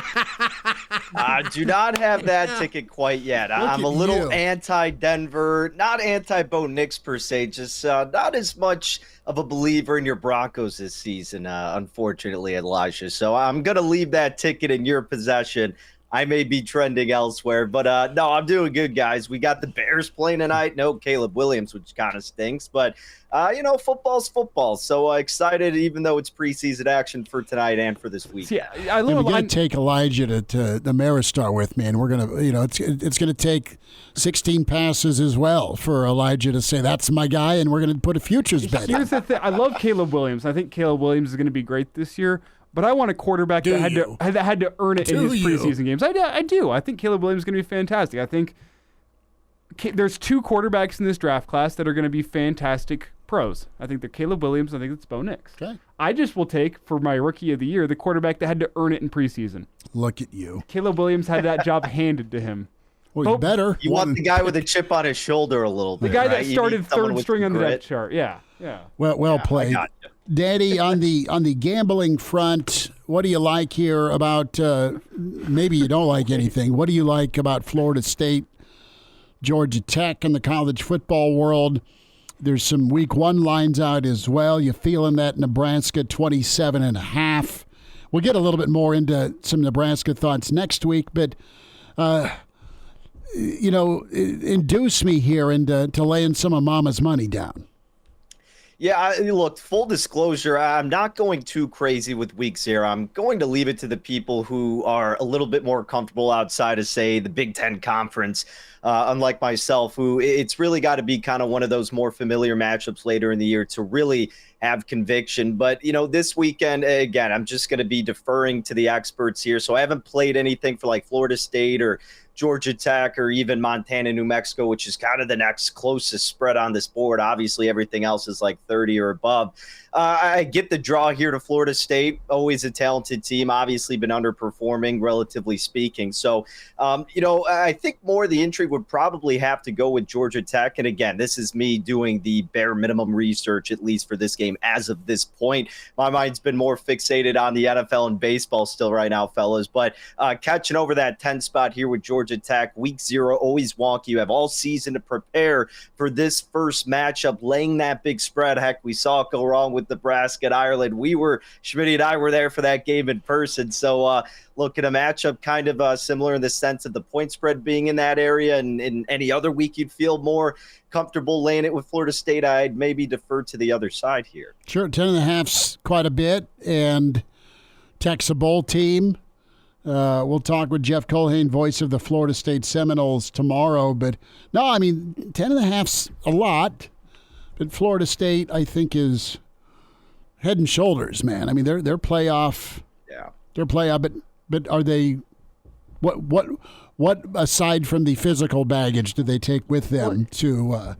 I do not have that ticket quite yet. I'm a little anti-Denver, not anti-Bo Nix per se, just not as much of a believer in your Broncos this season, unfortunately, Elijah. So I'm going to leave that ticket in your possession. I may be trending elsewhere, but no, I'm doing good, guys. We got the Bears playing tonight. No Caleb Williams, which kind of stinks, but football's football. So excited, even though it's preseason action for tonight and for this week. Yeah, we're going to take Elijah to the Maristar with me, and we're going to, it's going to take 16 passes as well for Elijah to say that's my guy, and we're going to put a futures bet. Here's the thing: I love Caleb Williams. I think Caleb Williams is going to be great this year. But I want a quarterback that had to earn it in his preseason games. I do. I think Caleb Williams is going to be fantastic. I think there's two quarterbacks in this draft class that are going to be fantastic pros. I think they're Caleb Williams. I think it's Bo Nix. Okay. I just will take, for my Rookie of the Year, the quarterback that had to earn it in preseason. Look at you. Caleb Williams had that job handed to him. Well, you better. You want the guy with a chip on his shoulder a little bit. The guy right? that started third string on the depth chart. Yeah. Well played. Danny, on the gambling front, what do you like here about? Maybe you don't like anything. What do you like about Florida State, Georgia Tech, in the college football world? There's some week 1 lines out as well. You feeling that Nebraska 27.5? We'll get a little bit more into some Nebraska thoughts next week, but induce me here into laying some of Mama's money down. Yeah, look, full disclosure, I'm not going too crazy with week 0. I'm going to leave it to the people who are a little bit more comfortable outside of, say, the Big Ten Conference, unlike myself, who it's really got to be kind of one of those more familiar matchups later in the year to really have conviction. But, this weekend, again, I'm just going to be deferring to the experts here. So I haven't played anything for like Florida State or Georgia Tech or even Montana, New Mexico, which is kind of the next closest spread on this board. Obviously, everything else is like 30 or above. I get the draw here to Florida State, always a talented team, obviously been underperforming, relatively speaking. So, I think more of the intrigue would probably have to go with Georgia Tech. And again, this is me doing the bare minimum research, at least for this game as of this point. My mind's been more fixated on the NFL and baseball still right now, fellas. But catching over that 10 spot here with Georgia Tech, week 0, always wonky. You have all season to prepare for this first matchup, laying that big spread. Heck, we saw it go wrong with Nebraska and Ireland. Schmidt and I were there for that game in person. So look at a matchup kind of similar in the sense of the point spread being in that area. And in any other week, you'd feel more comfortable laying it with Florida State. I'd maybe defer to the other side here. Sure, 10.5's quite a bit, and Tech's a bowl team. We'll talk with Jeff Colhane, voice of the Florida State Seminoles, tomorrow. But no, 10.5's a lot. But Florida State, I think, is head and shoulders, man. They're playoff. Yeah. They're playoff, but are they? What aside from the physical baggage do they take with them to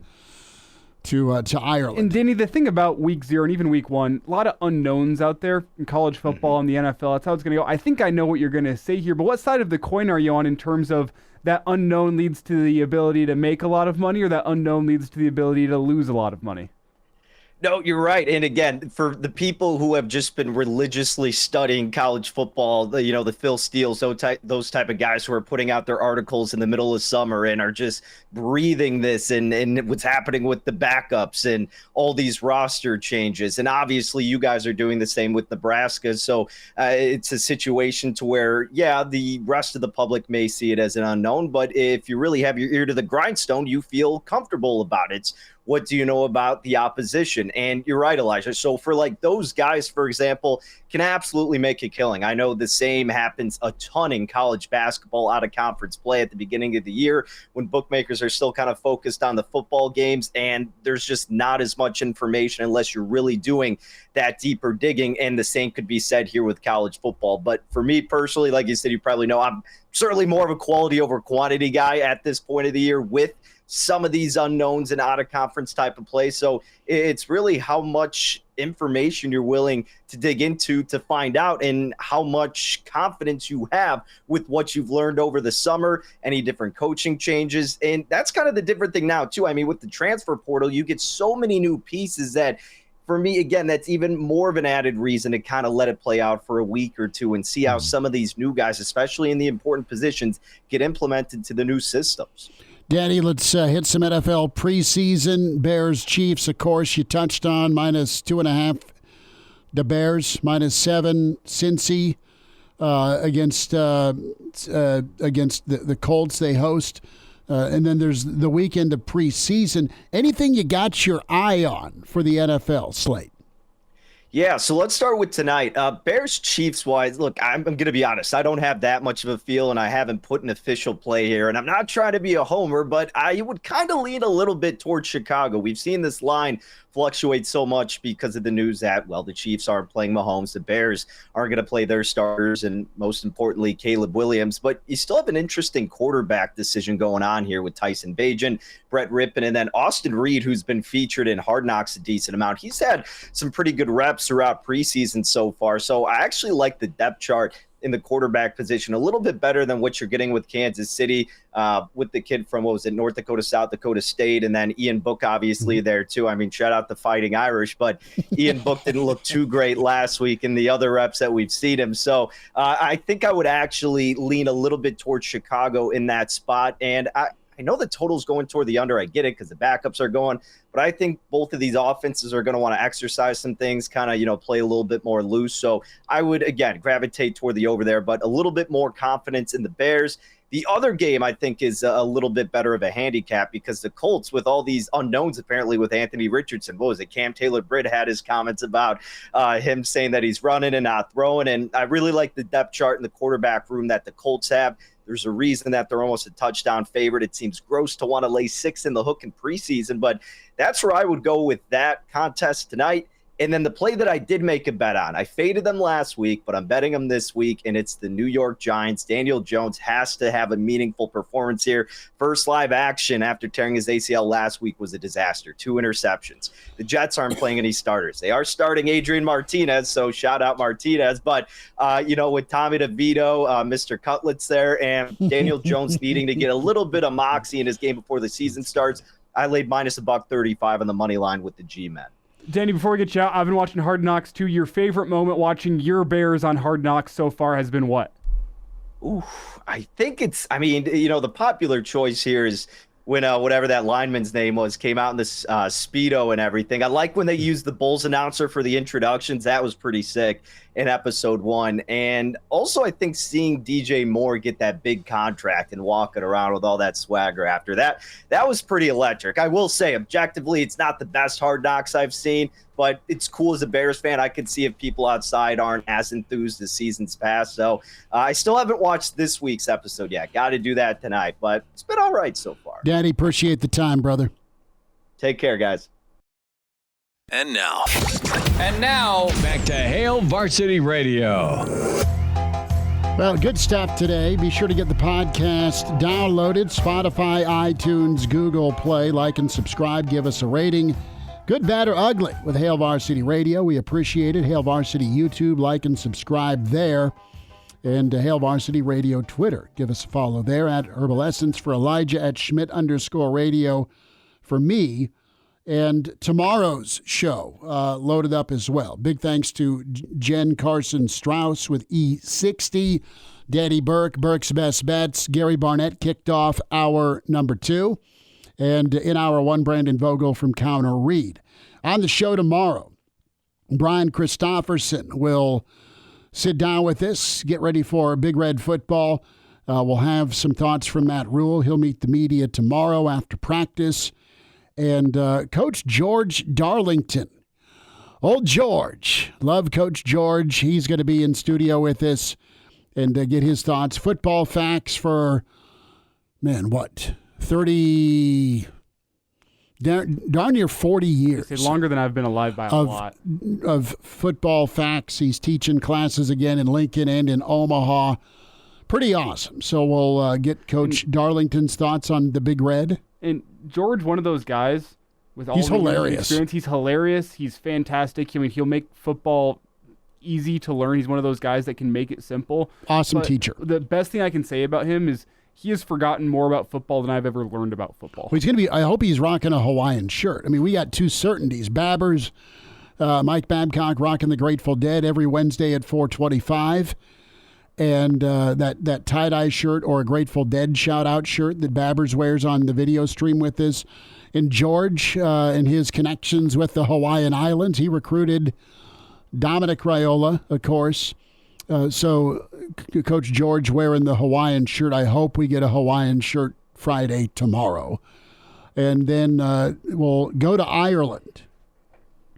Ireland? And Danny, the thing about week 0 and even week 1, a lot of unknowns out there in college football and the NFL. That's how it's going to go. I think I know what you're going to say here, but what side of the coin are you on in terms of that unknown leads to the ability to make a lot of money, or that unknown leads to the ability to lose a lot of money? No, you're right. And again, for the people who have just been religiously studying college football, the Phil Steele's, those type of guys who are putting out their articles in the middle of summer and are just breathing this and what's happening with the backups and all these roster changes. And obviously you guys are doing the same with Nebraska. So it's a situation to where, the rest of the public may see it as an unknown, but if you really have your ear to the grindstone, you feel comfortable about it. What do you know about the opposition? And you're right, Elijah. So for like those guys, for example, can absolutely make a killing. I know the same happens a ton in college basketball out of conference play at the beginning of the year when bookmakers are still kind of focused on the football games and there's just not as much information unless you're really doing that deeper digging. And the same could be said here with college football. But for me personally, like you said, you probably know, I'm certainly more of a quality over quantity guy at this point of the year with some of these unknowns and out of conference type of play. So it's really how much information you're willing to dig into to find out and how much confidence you have with what you've learned over the summer, any different coaching changes. And that's kind of the different thing now too. With the transfer portal, you get so many new pieces that for me, again, that's even more of an added reason to kind of let it play out for a week or two and see how some of these new guys, especially in the important positions, get implemented to the new systems. Danny, let's hit some NFL preseason. Bears, Chiefs, of course, you touched on, -2.5. The Bears, -7. Cincy against the Colts they host. And then there's the weekend of preseason. Anything you got your eye on for the NFL slate? Yeah, so let's start with tonight. Bears Chiefs wise, look, I'm going to be honest. I don't have that much of a feel, and I haven't put an official play here. And I'm not trying to be a homer, but I would kind of lean a little bit towards Chicago. We've seen this line fluctuate so much because of the news that, the Chiefs aren't playing Mahomes. The Bears aren't going to play their starters, and most importantly, Caleb Williams. But you still have an interesting quarterback decision going on here with Tyson Bagent, Brett Rippon, and then Austin Reed, who's been featured in Hard Knocks a decent amount. He's had some pretty good reps throughout preseason so far. So I actually like the depth chart in the quarterback position, a little bit better than what you're getting with Kansas City, with the kid from, North Dakota, South Dakota State, and then Ian Book obviously there too. I mean, shout out the Fighting Irish, but Ian Book didn't look too great last week in the other reps that we've seen him. So I think I would actually lean a little bit towards Chicago in that spot. And I know the total's going toward the under. I get it because the backups are going. But I think both of these offenses are going to want to exercise some things, kind of, play a little bit more loose. So I would, again, gravitate toward the over there, but a little bit more confidence in the Bears. The other game, I think, is a little bit better of a handicap because the Colts, with all these unknowns, apparently with Anthony Richardson, what was it? Cam Taylor-Britt had his comments about him saying that he's running and not throwing. And I really like the depth chart in the quarterback room that the Colts have. There's a reason that they're almost a touchdown favorite. It seems gross to want to lay 6 in the hook in preseason, but that's where I would go with that contest tonight. And then the play that I did make a bet on, I faded them last week, but I'm betting them this week, and it's the New York Giants. Daniel Jones has to have a meaningful performance here. First live action after tearing his ACL last week was a disaster. 2 interceptions. The Jets aren't playing any starters. They are starting Adrian Martinez, so shout out Martinez. But, with Tommy DeVito, Mr. Cutlets there, and Daniel Jones needing to get a little bit of moxie in his game before the season starts, I laid minus $135 on the money line with the G-men. Danny, before we get you out, I've been watching Hard Knocks too. Your favorite moment watching your Bears on Hard Knocks so far has been what? Ooh, I think it's, the popular choice here is when whatever that lineman's name was came out in this Speedo and everything. I like when they used the Bulls announcer for the introductions. That was pretty sick in episode 1. And also I think seeing DJ Moore get that big contract and walking around with all that swagger after that was pretty electric. I will say, objectively, it's not the best Hard Knocks I've seen, but it's cool as a Bears fan. I could see if people outside aren't as enthused as seasons past. So I still haven't watched this week's episode yet. Got to do that tonight, but it's been all right so far. Daddy, appreciate the time, brother. Take care, guys. And now, back to Hail Varsity Radio. Well, good stuff today. Be sure to get the podcast downloaded. Spotify, iTunes, Google Play. Like and subscribe. Give us a rating. Good, bad, or ugly with Hail Varsity Radio. We appreciate it. Hail Varsity YouTube. Like and subscribe there. And Hail Varsity Radio Twitter. Give us a follow there at Herbal Essence for Elijah, at Schmidt_radio for me. And tomorrow's show loaded up as well. Big thanks to Jen Karson-Strauss with E60, Danny Burke, Burke's Best Bets. Gary Barnett kicked off hour number 2. And in hour 1, Brandon Vogel from Counter Reed. On the show tomorrow, Brian Christopherson will sit down with us, get ready for Big Red football. We'll have some thoughts from Matt Rhule. He'll meet the media tomorrow after practice. And Coach George Darlington. Old George. Love Coach George. He's going to be in studio with us and get his thoughts. Football facts for, 30, darn near 40 years. It's longer than I've been alive by a lot. Of football facts. He's teaching classes again in Lincoln and in Omaha. Pretty awesome. So we'll get Coach Darlington's thoughts on the Big Red. And George, one of those guys with all he's the hilarious. Experience. He's hilarious. He's fantastic. I mean, he'll make football easy to learn. He's one of those guys that can make it simple. Awesome but teacher. The best thing I can say about him is he has forgotten more about football than I've ever learned about football. Well, he's going to be. I hope he's rocking a Hawaiian shirt. I mean, we got 2 certainties. Babbers, Mike Babcock rocking the Grateful Dead every Wednesday at 4:25. And that tie-dye shirt or a Grateful Dead shout-out shirt that Babbers wears on the video stream with us. And George and his connections with the Hawaiian Islands, he recruited Dominic Raiola, of course. So Coach George wearing the Hawaiian shirt. I hope we get a Hawaiian shirt Friday tomorrow. And then we'll go to Ireland.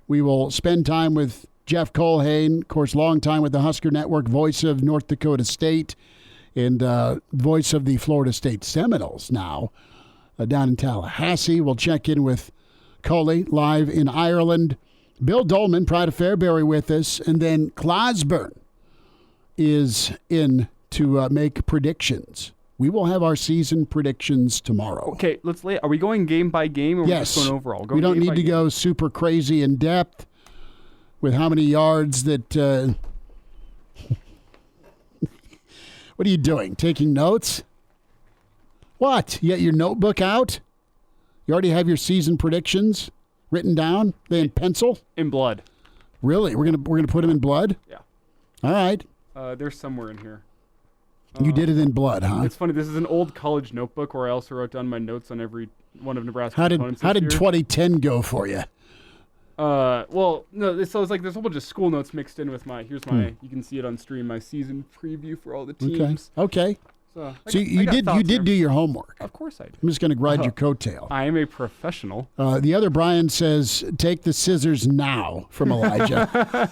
We will spend time with Jeff Colhane, of course, long time with the Husker Network, voice of North Dakota State, and voice of the Florida State Seminoles now down in Tallahassee. We'll check in with Coley live in Ireland. Bill Dolman, Pride of Fairbury, with us. And then Clausburn is in to make predictions. We will have our season predictions tomorrow. Okay, are we going game by game or yes. Are we just going overall? We don't need to go super crazy in depth with how many yards that What are you doing? Taking notes? What? You got your notebook out? You already have your season predictions written down? They in pencil? In blood. Really? We're gonna put them in blood? Yeah. All right. They're somewhere in here. You did it in blood, huh? It's funny. This is an old college notebook where I also wrote down my notes on every one of Nebraska's opponents. How did this year. 2010 go for you? Well, no. So it's like there's a whole bunch of school notes mixed in with my. Here's my. You can see it on stream. My season preview for all the teams. Okay. So you did do your homework. Of course I did. I'm just going to ride your coattail. I am a professional. The other Brian says, "Take the scissors now" from Elijah.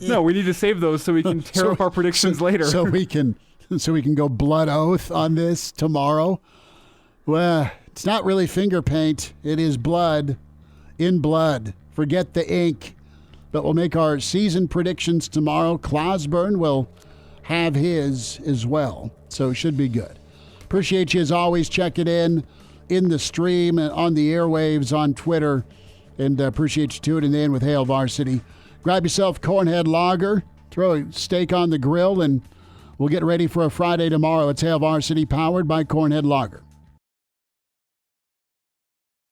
No, we need to save those so we can tear up our predictions later. So we can go blood oath on this tomorrow. Well, it's not really finger paint. It is blood in blood. Forget the ink. But we'll make our season predictions tomorrow. Clausburn will have his as well. So it should be good. Appreciate you as always checking in the stream and on the airwaves on Twitter. And appreciate you tuning in with Hail Varsity. Grab yourself Cornhead Lager. Throw a steak on the grill and we'll get ready for a Friday tomorrow. It's Hail Varsity powered by Cornhead Lager.